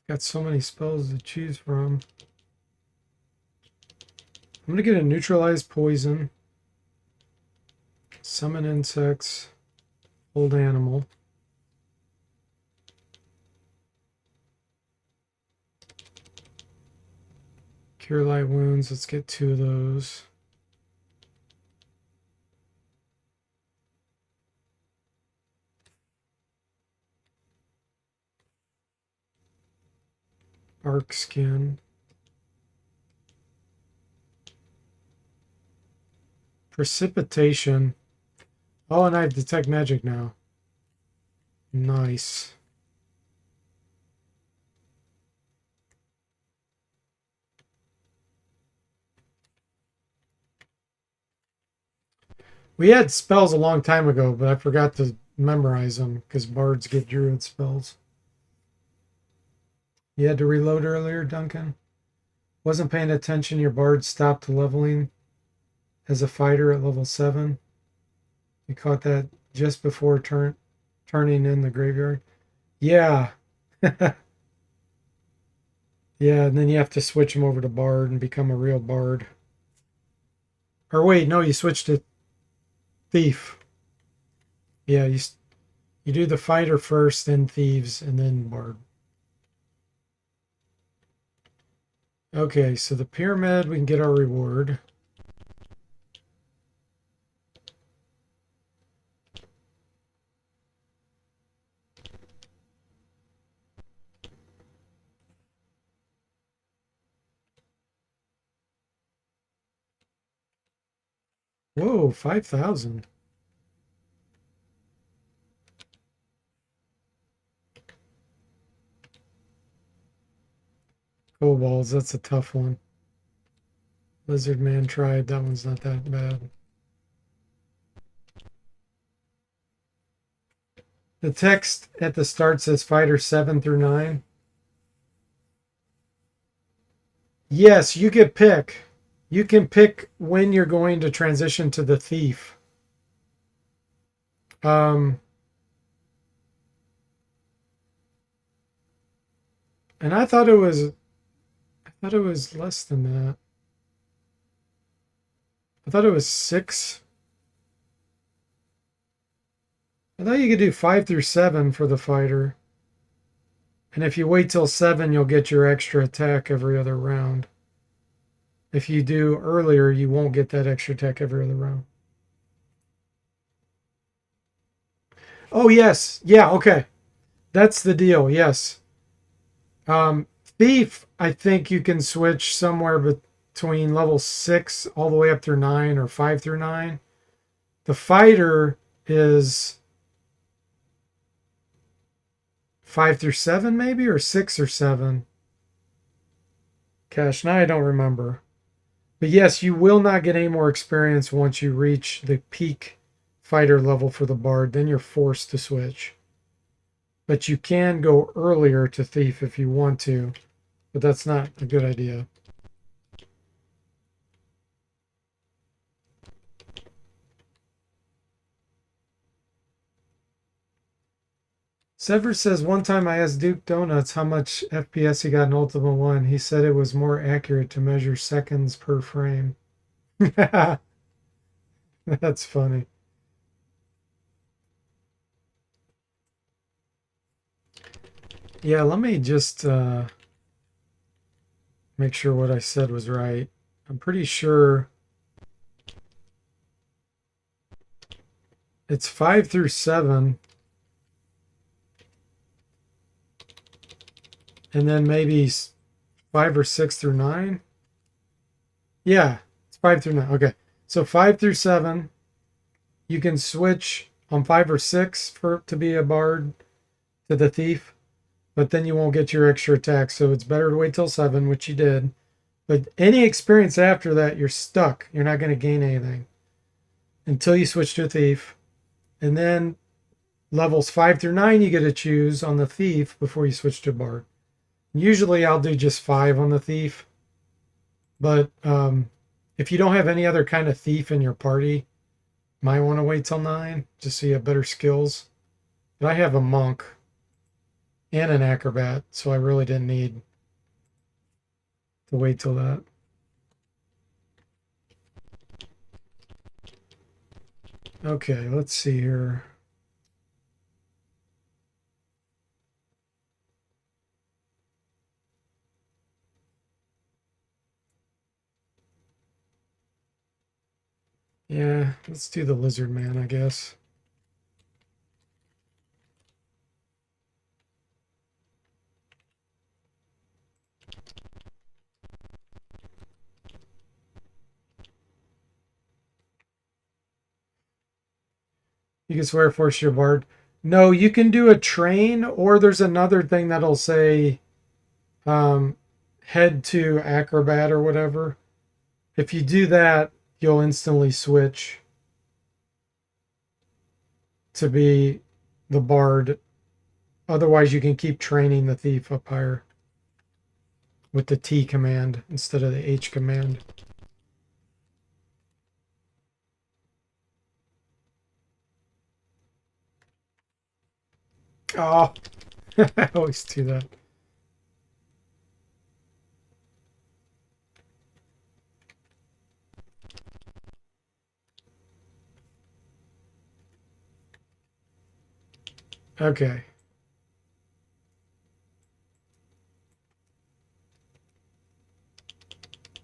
got so many spells to choose from. I'm gonna get a neutralize poison, summon insects, hold animal. Cure light wounds, let's get 2 of those. Bark skin. Precipitation. Oh, and I have detect magic now. Nice. We had spells a long time ago, but I forgot to memorize them because bards get druid spells. You had to reload earlier, Duncan? Wasn't paying attention. Your bard stopped leveling as a fighter at level 7. You caught that just before turning in the graveyard. Yeah. Yeah, and then you have to switch him over to bard and become a real bard. Or wait, no, you switched to thief. Yeah, you do the fighter first, then thieves, and then bard. Okay, so the pyramid, we can get our reward. Whoa, 5,000. Kobolds, that's a tough one. Lizard Man tried. That one's not that bad. The text at the start says fighter 7 through 9. Yes, you can pick. You can pick when you're going to transition to the thief. And I thought it was less than that. I thought it was 6. I thought you could do 5 through 7 for the fighter. And if you wait till 7, you'll get your extra attack every other round. If you do earlier, you won't get that extra attack every other round. Oh, yes. Yeah, okay. That's the deal, yes. Thief, I think you can switch somewhere between level 6 all the way up through 9 or 5 through 9. The fighter is 5 through 7 maybe, or 6 or 7. Cash, now I don't remember. But yes, you will not get any more experience once you reach the peak fighter level for the bard. Then you're forced to switch. But you can go earlier to thief if you want to. But that's not a good idea. Sever says, one time I asked Duke Donuts how much FPS he got in Ultima 1. He said it was more accurate to measure seconds per frame. That's funny. Yeah, let me just make sure what I said was right. I'm pretty sure it's 5 through 7. And then maybe 5 or 6 through 9. Yeah, it's 5 through 9. Okay. So 5 through 7, you can switch on 5 or 6 to be a bard to the thief, but then you won't get your extra attack. So it's better to wait till 7, which you did. But any experience after that, you're stuck. You're not going to gain anything until you switch to a thief. And then levels 5 through 9, you get to choose on the thief before you switch to bard. Usually I'll do just 5 on the thief. But if you don't have any other kind of thief in your party, might want to wait till 9 just so you have better skills. But I have a monk and an acrobat, so I really didn't need to wait till that. Okay, let's see here. Yeah, let's do the lizard man, I guess. You can swear force your bard. No, you can do a train, or there's another thing that'll say head to acrobat or whatever. If you do that, you'll instantly switch to be the bard. Otherwise, you can keep training the thief up higher with the T command instead of the H command. Oh, I always do that. Okay.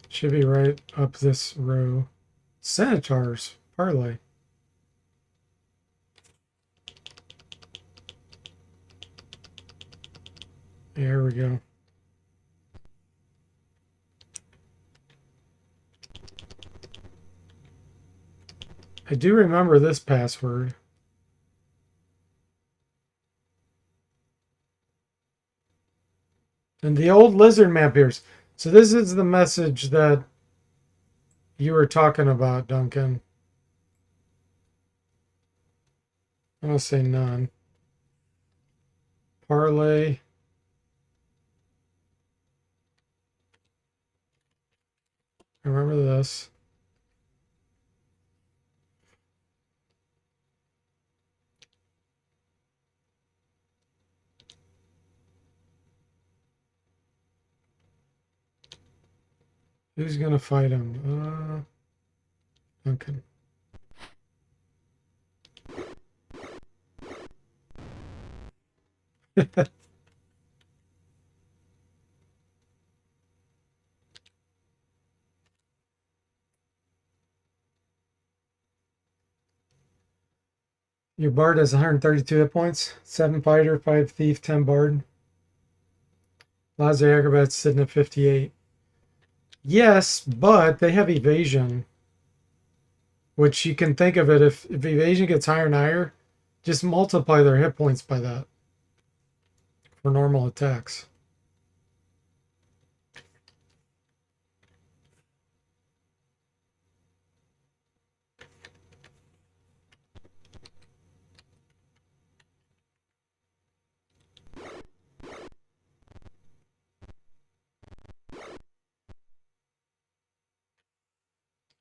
Should be right up this row. Senators, parlay. There we go. I do remember this password. And the old lizard man appears. So this is the message that you were talking about, Duncan. I'm going to say none. Parlay. Remember this. Who's going to fight him? Duncan. Your bard has 132 hit points. 7 fighter, 5 thief, 10 bard. Laser acrobat's sitting at 58. Yes, but they have evasion. Which you can think of it, if evasion gets higher and higher, just multiply their hit points by that for normal attacks.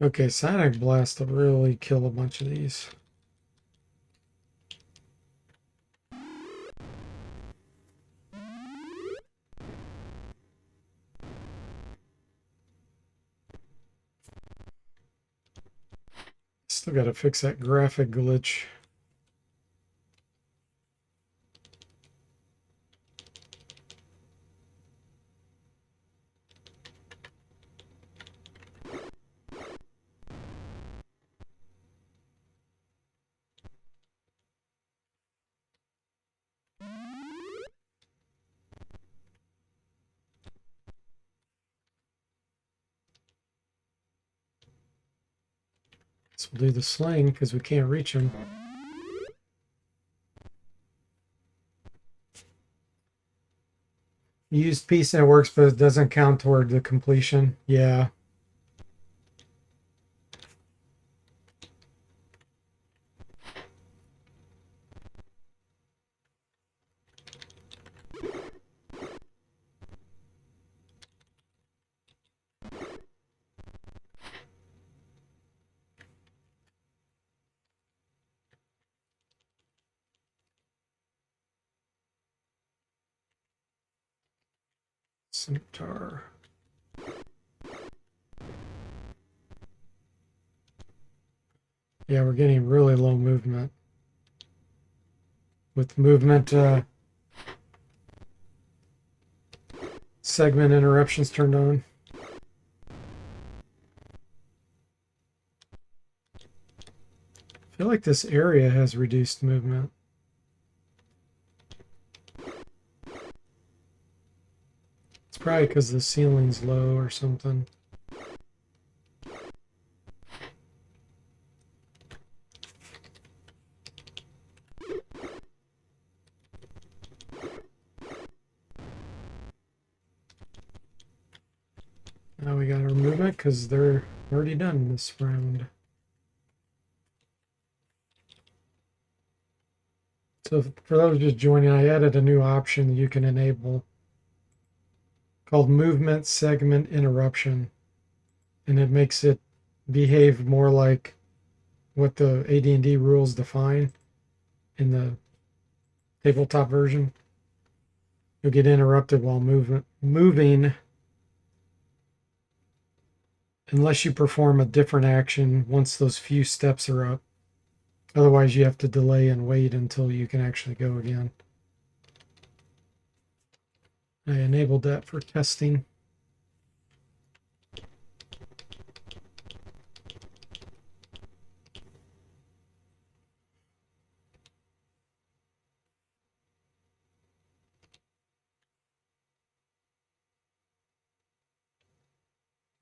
Okay, Sonic Blast will really kill a bunch of these. Still got to fix that graphic glitch. So we'll do the sling because we can't reach him. You use peace and it works, but it doesn't count toward the completion. Yeah. Scimitar. Yeah, we're getting really low movement. With movement segment interruptions turned on. I feel like this area has reduced movement. It's probably because the ceiling's low or something. Now we gotta remove it because they're already done this round. So for those just joining, I added a new option you can enable called Movement Segment Interruption. And it makes it behave more like what the AD&D rules define in the tabletop version. You'll get interrupted while moving unless you perform a different action once those few steps are up. Otherwise, you have to delay and wait until you can actually go again. I enabled that for testing.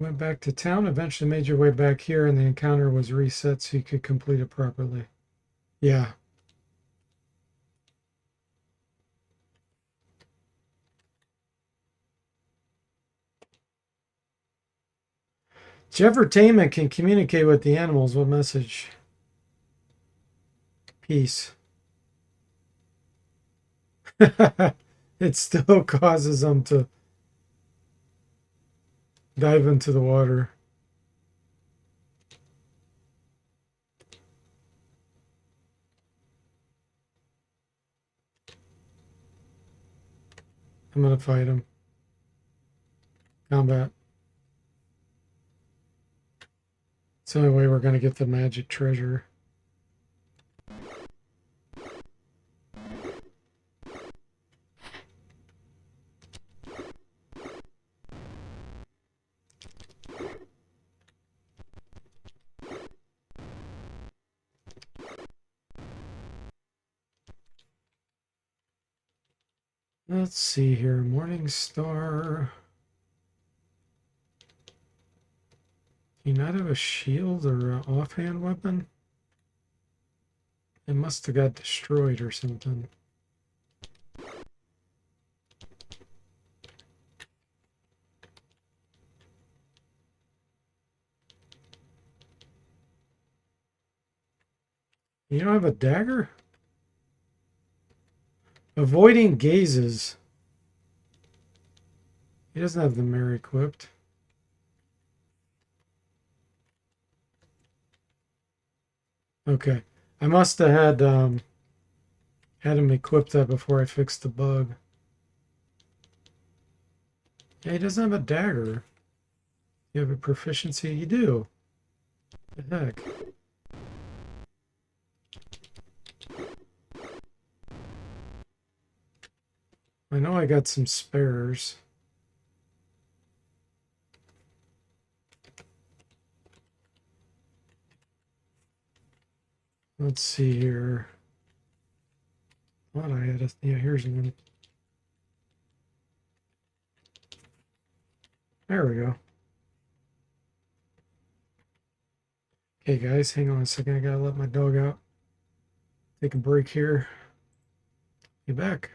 Went back to town, eventually made your way back here, and the encounter was reset so you could complete it properly. Yeah. Jeffertainment can communicate with the animals. What message? Peace. It still causes them to dive into the water. I'm going to fight him. Combat. It's the only way we're going to get the magic treasure. Let's see here. Morning Star. Do you not have a shield or an offhand weapon? It must have got destroyed or something. You don't have a dagger? Avoiding gazes. He doesn't have the mirror equipped. Okay. I must have had him equip that before I fixed the bug. Yeah, he doesn't have a dagger. You have a proficiency? You do. The heck? I know I got some spares. Let's see here. Thought I had a... Yeah, here's one. There we go. Okay, guys, hang on a second. I gotta let my dog out. Take a break here. Be back.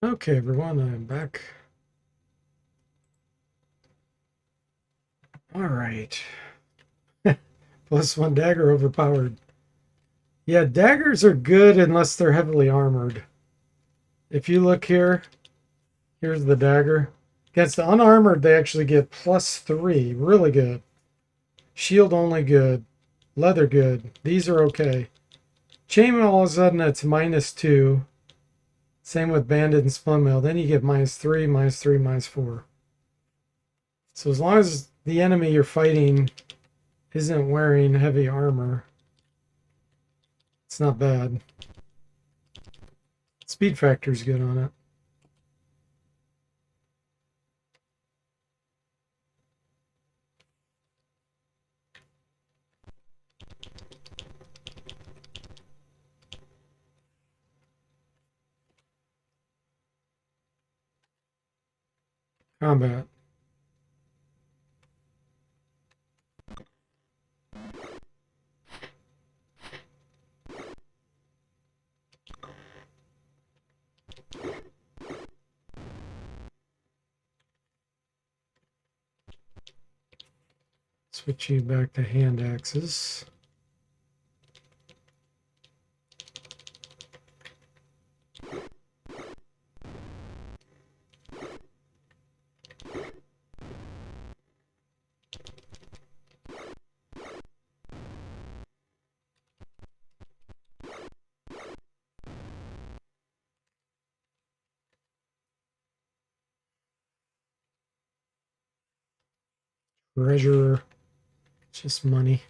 Okay, everyone, I'm back. All right. +1 dagger overpowered. Yeah, daggers are good unless they're heavily armored. If you look here, here's the dagger. Against the unarmored, they actually get +3. Really good. Shield only good. Leather good. These are okay. Chainmail, all of a sudden, it's -2. Same with banded and spun mail. Then you get -3, -3, -4. So as long as the enemy you're fighting isn't wearing heavy armor, it's not bad. Speed factor's good on it. Combat. Switching back to hand axes. Treasure. Just money.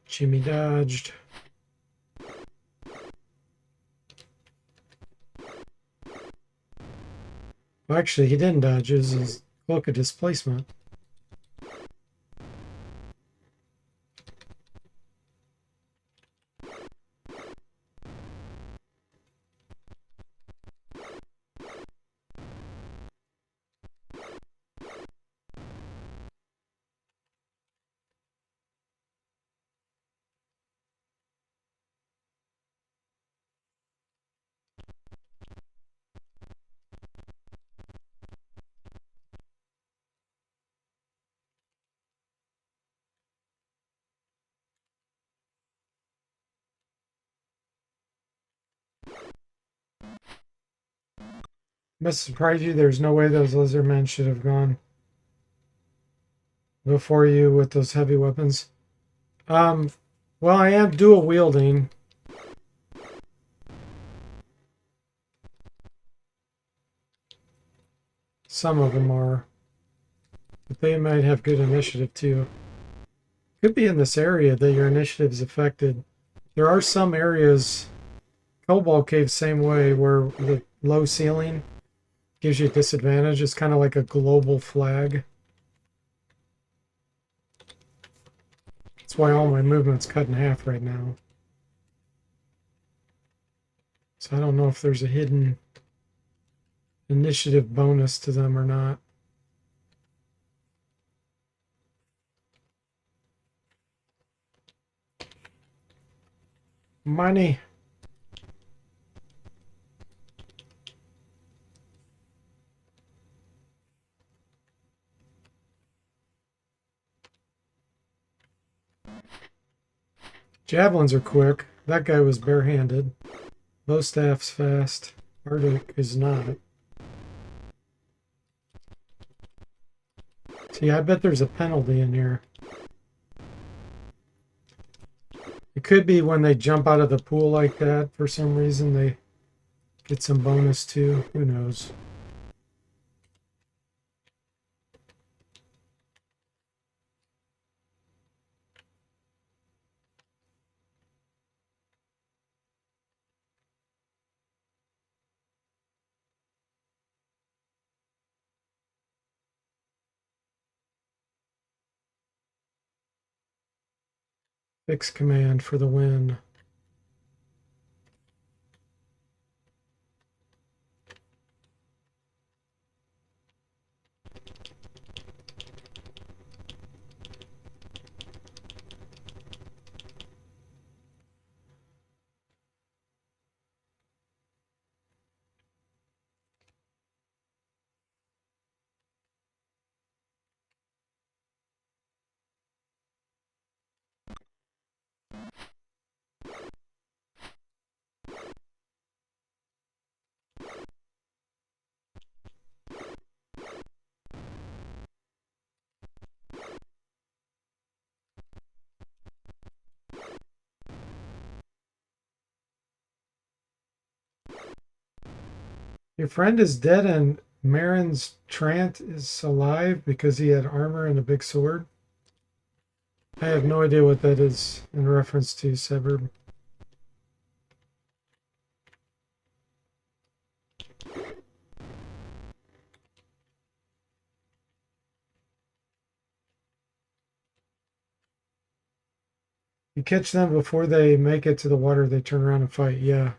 Jimmy dodged. Well, actually, he didn't dodge. It was his cloak of displacement. Must surprise you. There's no way those lizard men should have gone before you with those heavy weapons. Well, I am dual wielding. Some of them are. But they might have good initiative too. Could be in this area that your initiative is affected. There are some areas, Cobalt Cave same way, where the low ceiling gives you a disadvantage. It's kind of like a global flag. That's why all my movement's cut in half right now. So I don't know if there's a hidden initiative bonus to them or not. Money. Javelins are quick. That guy was barehanded. Bow staff's fast. Arctic is not. See, I bet there's a penalty in here. It could be when they jump out of the pool like that, for some reason they get some bonus too. Who knows? Fix command for the win. Your friend is dead and Marin's Trant is alive because he had armor and a big sword. I have no idea what that is in reference to, Severed. You catch them before they make it to the water, they turn around and fight. Yeah.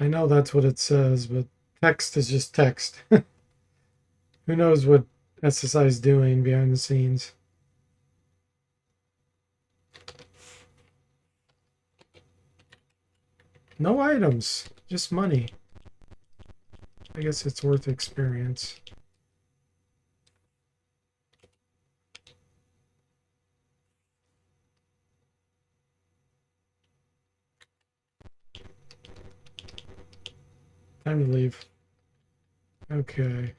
I know that's what it says, but text is just text. Who knows what SSI is doing behind the scenes? No items, just money. I guess it's worth experience. Time to leave. Okay.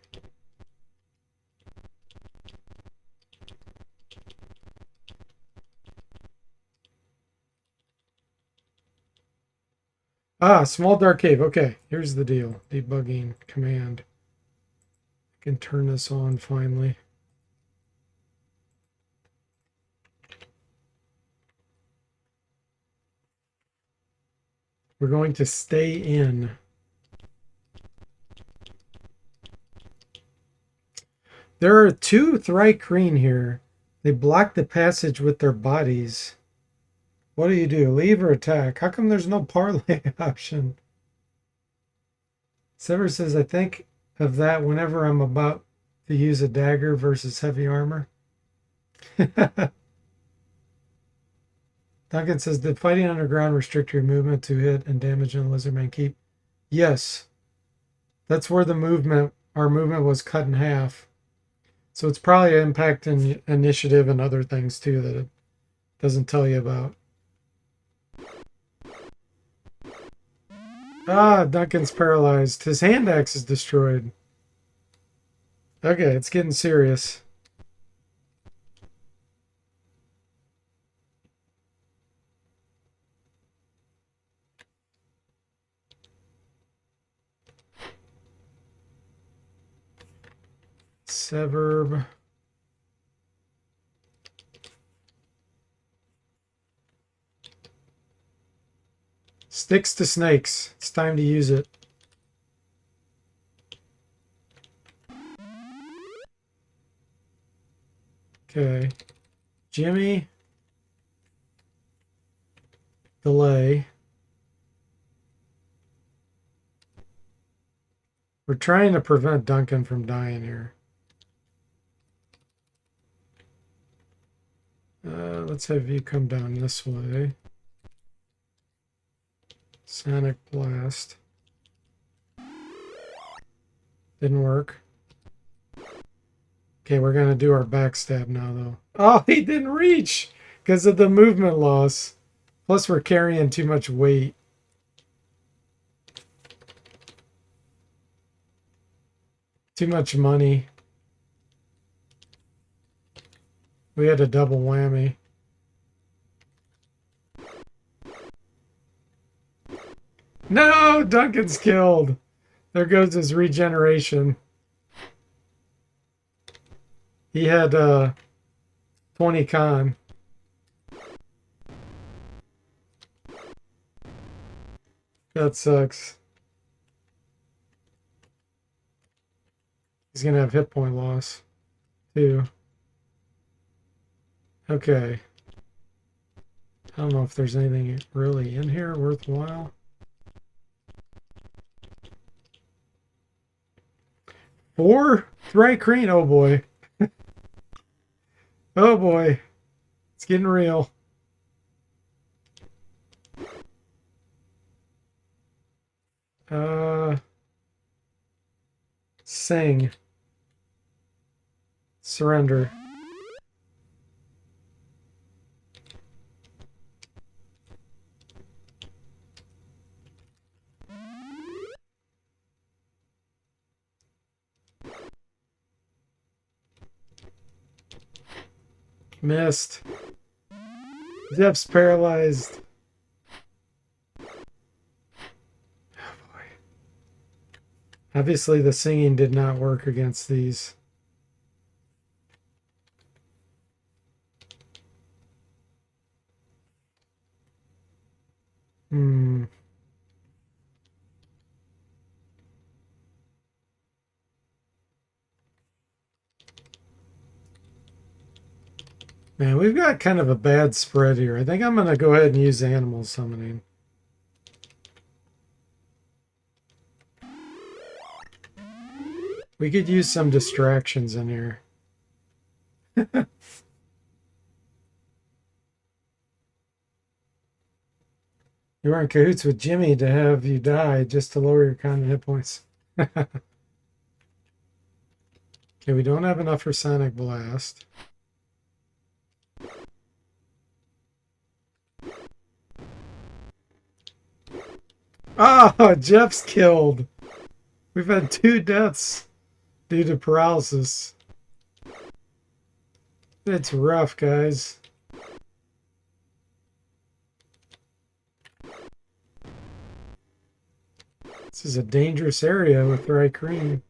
Ah, small dark cave. Okay, here's the deal. Debugging command. I can turn this on finally. We're going to stay in. There are two Thrycreen here. They block the passage with their bodies. What do? Leave or attack? How come there's no parlay option? Sever says, I think of that whenever I'm about to use a dagger versus heavy armor. Duncan says, did fighting underground restrict your movement to hit and damage in Lizardman Keep? Yes. That's where our movement was cut in half. So it's probably impacting initiative and other things too that it doesn't tell you about. Ah, Duncan's paralyzed. His hand axe is destroyed. Okay, it's getting serious. Severb. Sticks to snakes. It's time to use it. Okay. Jimmy. Delay. We're trying to prevent Duncan from dying here. Let's have you come down this way. Sonic Blast. Didn't work. Okay, we're going to do our backstab now, though. Oh, he didn't reach because of the movement loss. Plus, we're carrying too much weight. Too much money. We had a double whammy. No, Duncan's killed. There goes his regeneration. He had 20 con. That sucks. He's going to have hit point loss, too. Okay. I don't know if there's anything really in here worthwhile. Four? Thrycreen? Oh boy. Oh boy. It's getting real. Sing. Surrender. Missed. Zep's paralyzed. Oh boy. Obviously, the singing did not work against these. Hmm. Man, we've got kind of a bad spread here. I think I'm going to go ahead and use animal summoning. We could use some distractions in here. You were in cahoots with Jimmy to have you die just to lower your common hit points. Okay, we don't have enough for Sonic Blast. Oh, Jeff's killed. We've had 2 deaths due to paralysis. It's rough, guys. This is a dangerous area with dry cream.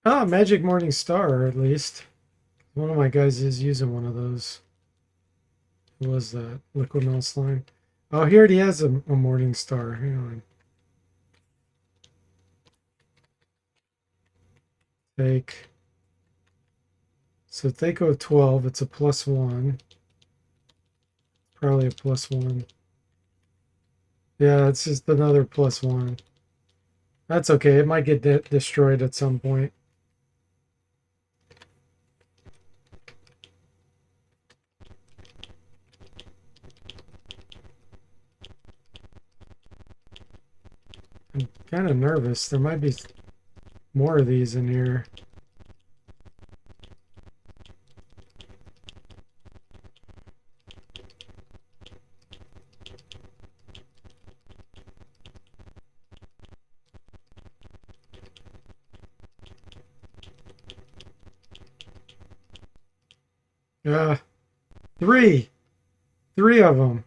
Oh, Magic Morning Star, at least. One of my guys is using one of those. Who was that? Liquid Metal Slime. Oh, he already has a Morning Star. Hang on. Take. So take of 12. It's a +1. Probably a +1. Yeah, it's just another +1. That's okay. It might get destroyed at some point. I'm kind of nervous. There might be more of these in here. Uh, 3. 3 of them.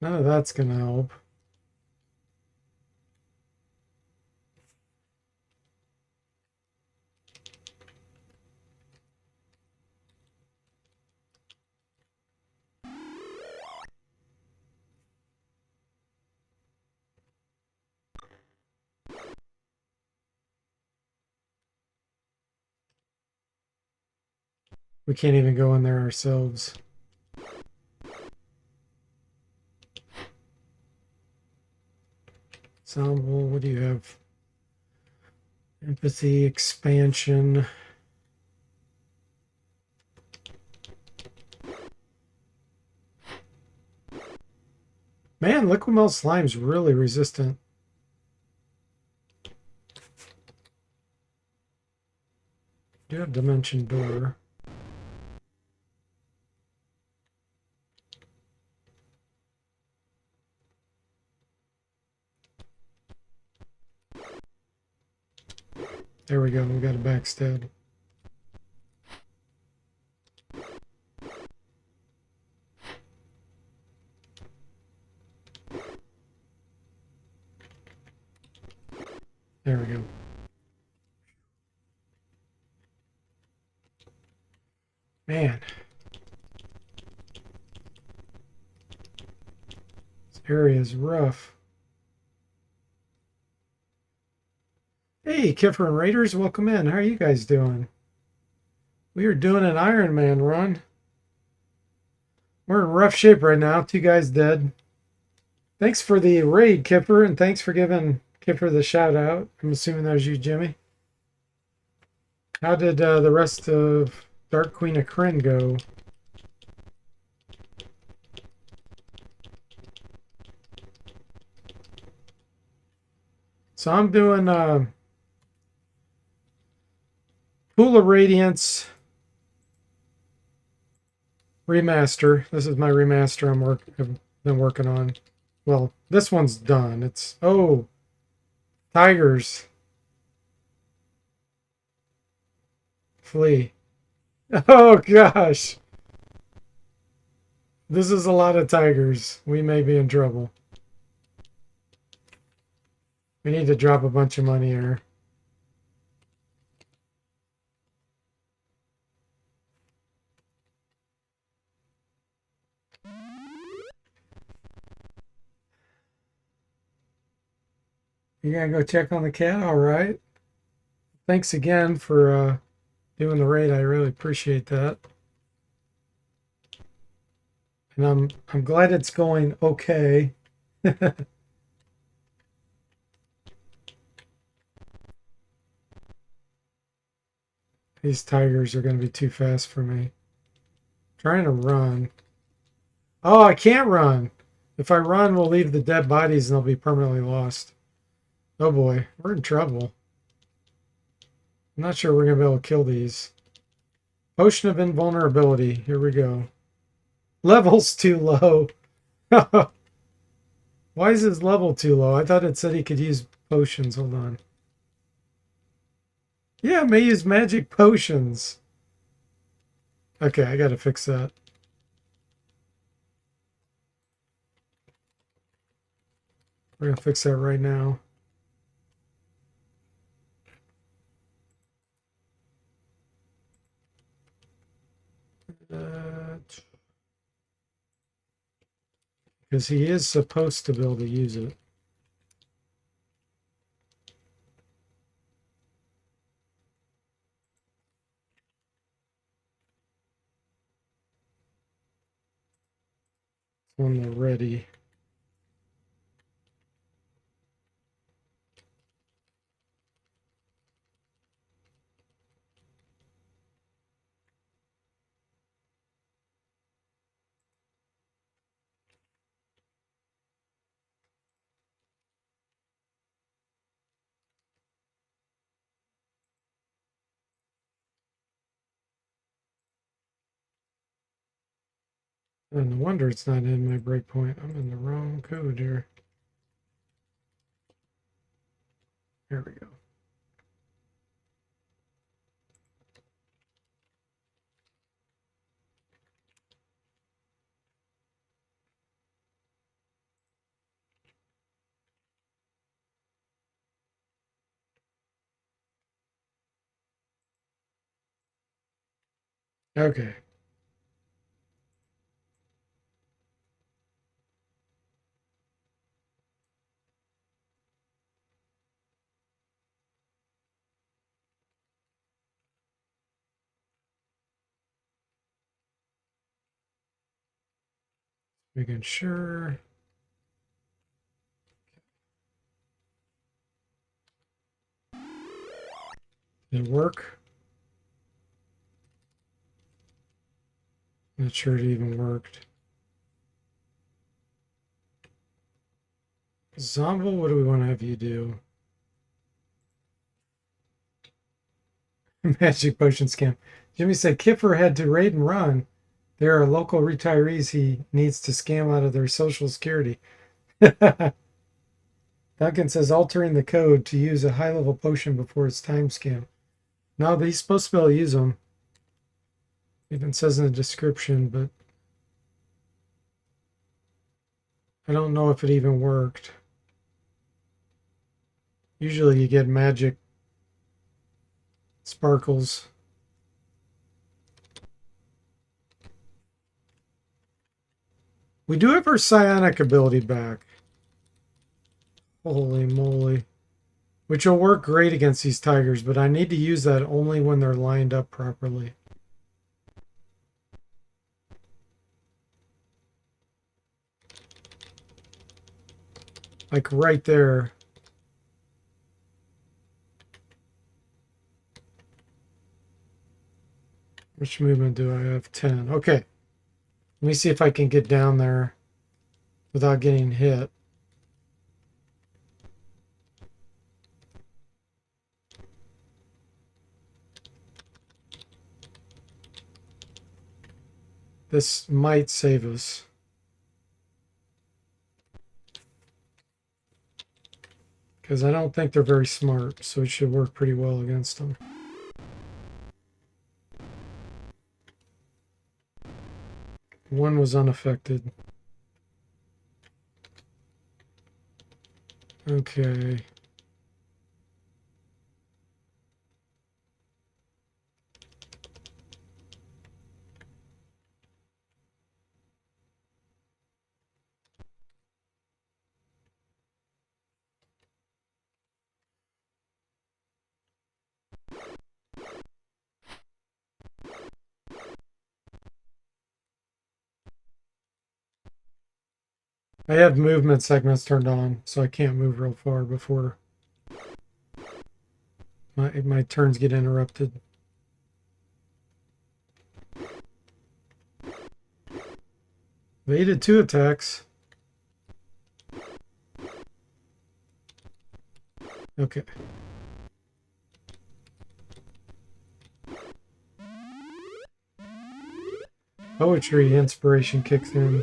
None of that's going to help. We can't even go in there ourselves. Ensemble, what do you have? Empathy, expansion. Man, Liquid Metal Slime's really resistant. Do have Dimension Door. There we go. We got a backstab. There we go. Man. This area is rough. Hey, Kiffer and Raiders, welcome in. How are you guys doing? We are doing an Iron Man run. We're in rough shape right now. 2 guys dead. Thanks for the raid, Kipper, and thanks for giving Kipper the shout out. I'm assuming that was you, Jimmy. How did the rest of Dark Queen of Kryn go? So I'm doing Pool of Radiance, Remaster. This is my remaster I've been working on. Well, this one's done. It's oh, tigers flee. Oh gosh, this is a lot of tigers. We may be in trouble. We need to drop a bunch of money here. You gotta go check on the cat. All right. Thanks again for doing the raid. I really appreciate that. And I'm glad it's going okay. These tigers are going to be too fast for me. Trying to run. Oh, I can't run. If I run, we'll leave the dead bodies and they'll be permanently lost. Oh boy, we're in trouble. I'm not sure we're going to be able to kill these. Potion of invulnerability. Here we go. Level's too low. Why is his level too low? I thought it said he could use potions. Hold on. Yeah, I may use magic potions. Okay, I gotta fix that. We're gonna fix that right now. Because he is supposed to be able to use it. When they're ready. And no wonder it's not in my breakpoint. I'm in the wrong code here. There we go. Okay. Making sure. Did it work? Not sure it even worked. Zombo, what do we want to have you do? Magic potion scam. Jimmy said Kipper had to raid and run. There are local retirees he needs to scam out of their social security. Duncan says altering the code to use a high level potion before it's time scam. No, but he's supposed to be able to use them. Even says in the description, but I don't know if it even worked. Usually you get magic sparkles. We do have our psionic ability back. Holy moly. Which will work great against these tigers, but I need to use that only when they're lined up properly. Like right there. Which movement do I have? 10. Okay. Let me see if I can get down there without getting hit. This might save us. Because I don't think they're very smart, so it should work pretty well against them. One was unaffected. Okay. I have movement segments turned on, so I can't move real far before my turns get interrupted. Evaded 2 attacks. Okay. Poetry inspiration kicks in.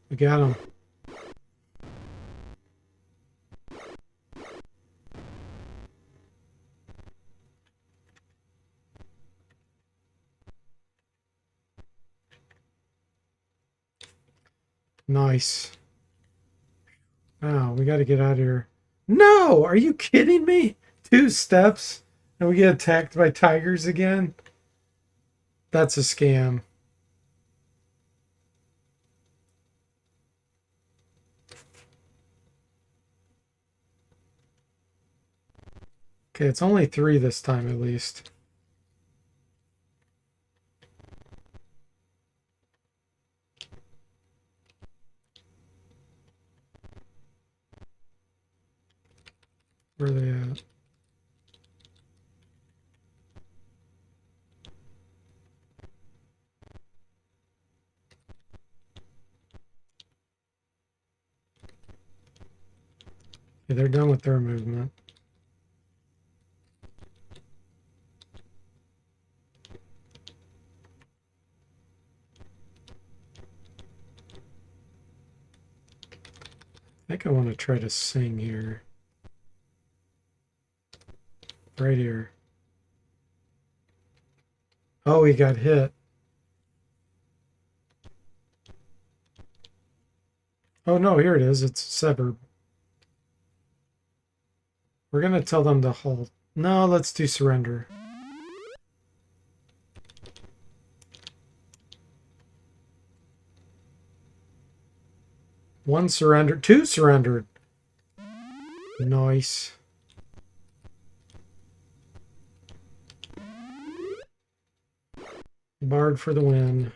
We got him. Nice. Oh, we got to get out of here. No! Are you kidding me? 2 steps and we get attacked by tigers again? That's a scam. Okay, it's only 3 this time at least. Where are they at? Okay, they're done with their movement. I think I want to try to sing here. Right here. Oh, he got hit. Oh no, here it is. It's severed. We're going to tell them to halt. No, let's do surrender. One surrendered. 2 surrendered. Nice. Bard for the win.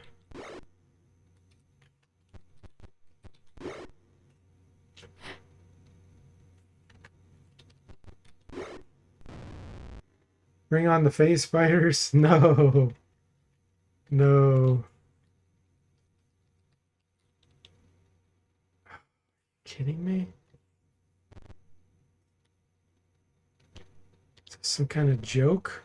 Bring on the face spiders? No. No. Kidding me? Is this some kind of joke?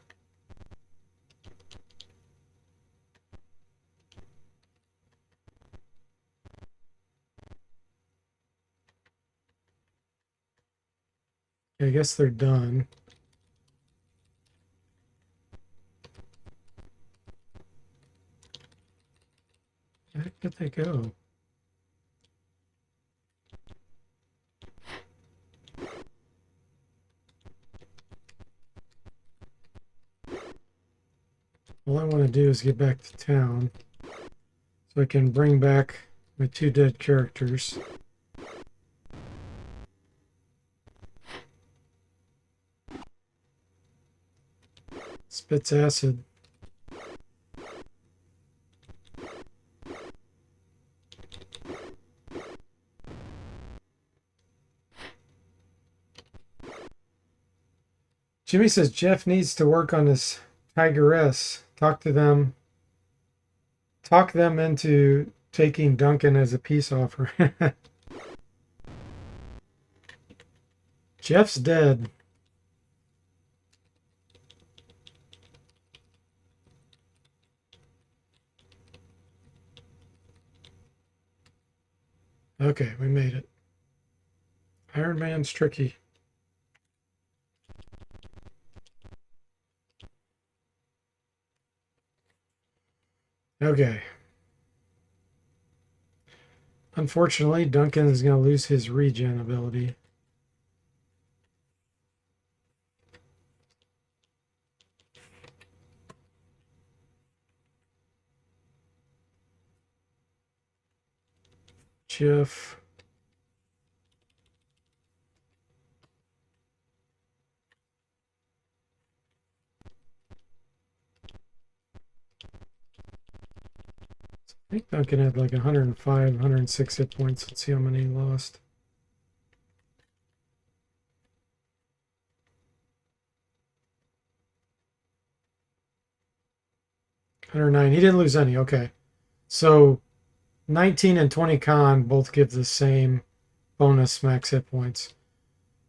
I guess they're done. Where did they go? All I want to do is get back to town so I can bring back my 2 dead characters. Spits acid. Jimmy says Jeff needs to work on his tigeress. Talk to them. Talk them into taking Duncan as a peace offer. Jeff's dead. Okay, we made it. Iron Man's tricky. Okay. Unfortunately, Duncan is going to lose his regen ability. Jeff. I think Duncan had like 105, 106 hit points. Let's see how many he lost. 109. He didn't lose any. Okay. So 19 and 20 con both give the same bonus max hit points.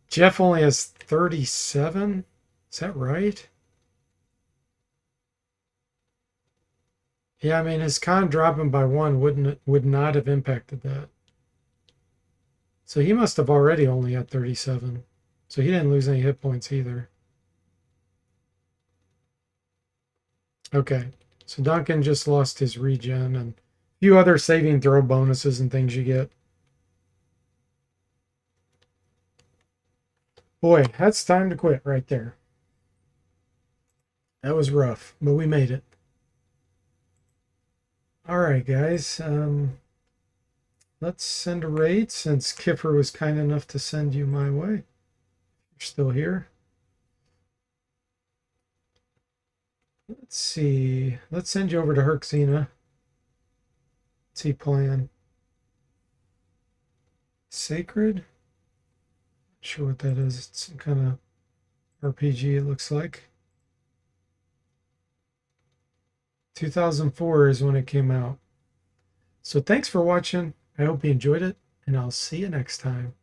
Jeff only has 37. Is that right? Yeah, I mean his con dropping by 1 would not have impacted that. So he must have already only had 37. So he didn't lose any hit points either. Okay. So Duncan just lost his regen and a few other saving throw bonuses and things you get. Boy, that's time to quit right there. That was rough, but we made it. All right, guys. Let's send a raid since Kiffer was kind enough to send you my way. You're still here. Let's see. Let's send you over to Herxina. What's he playing? Sacred? Not sure what that is. It's some kind of RPG, it looks like. 2004 is when it came out. So thanks for watching. I hope you enjoyed it, and I'll see you next time.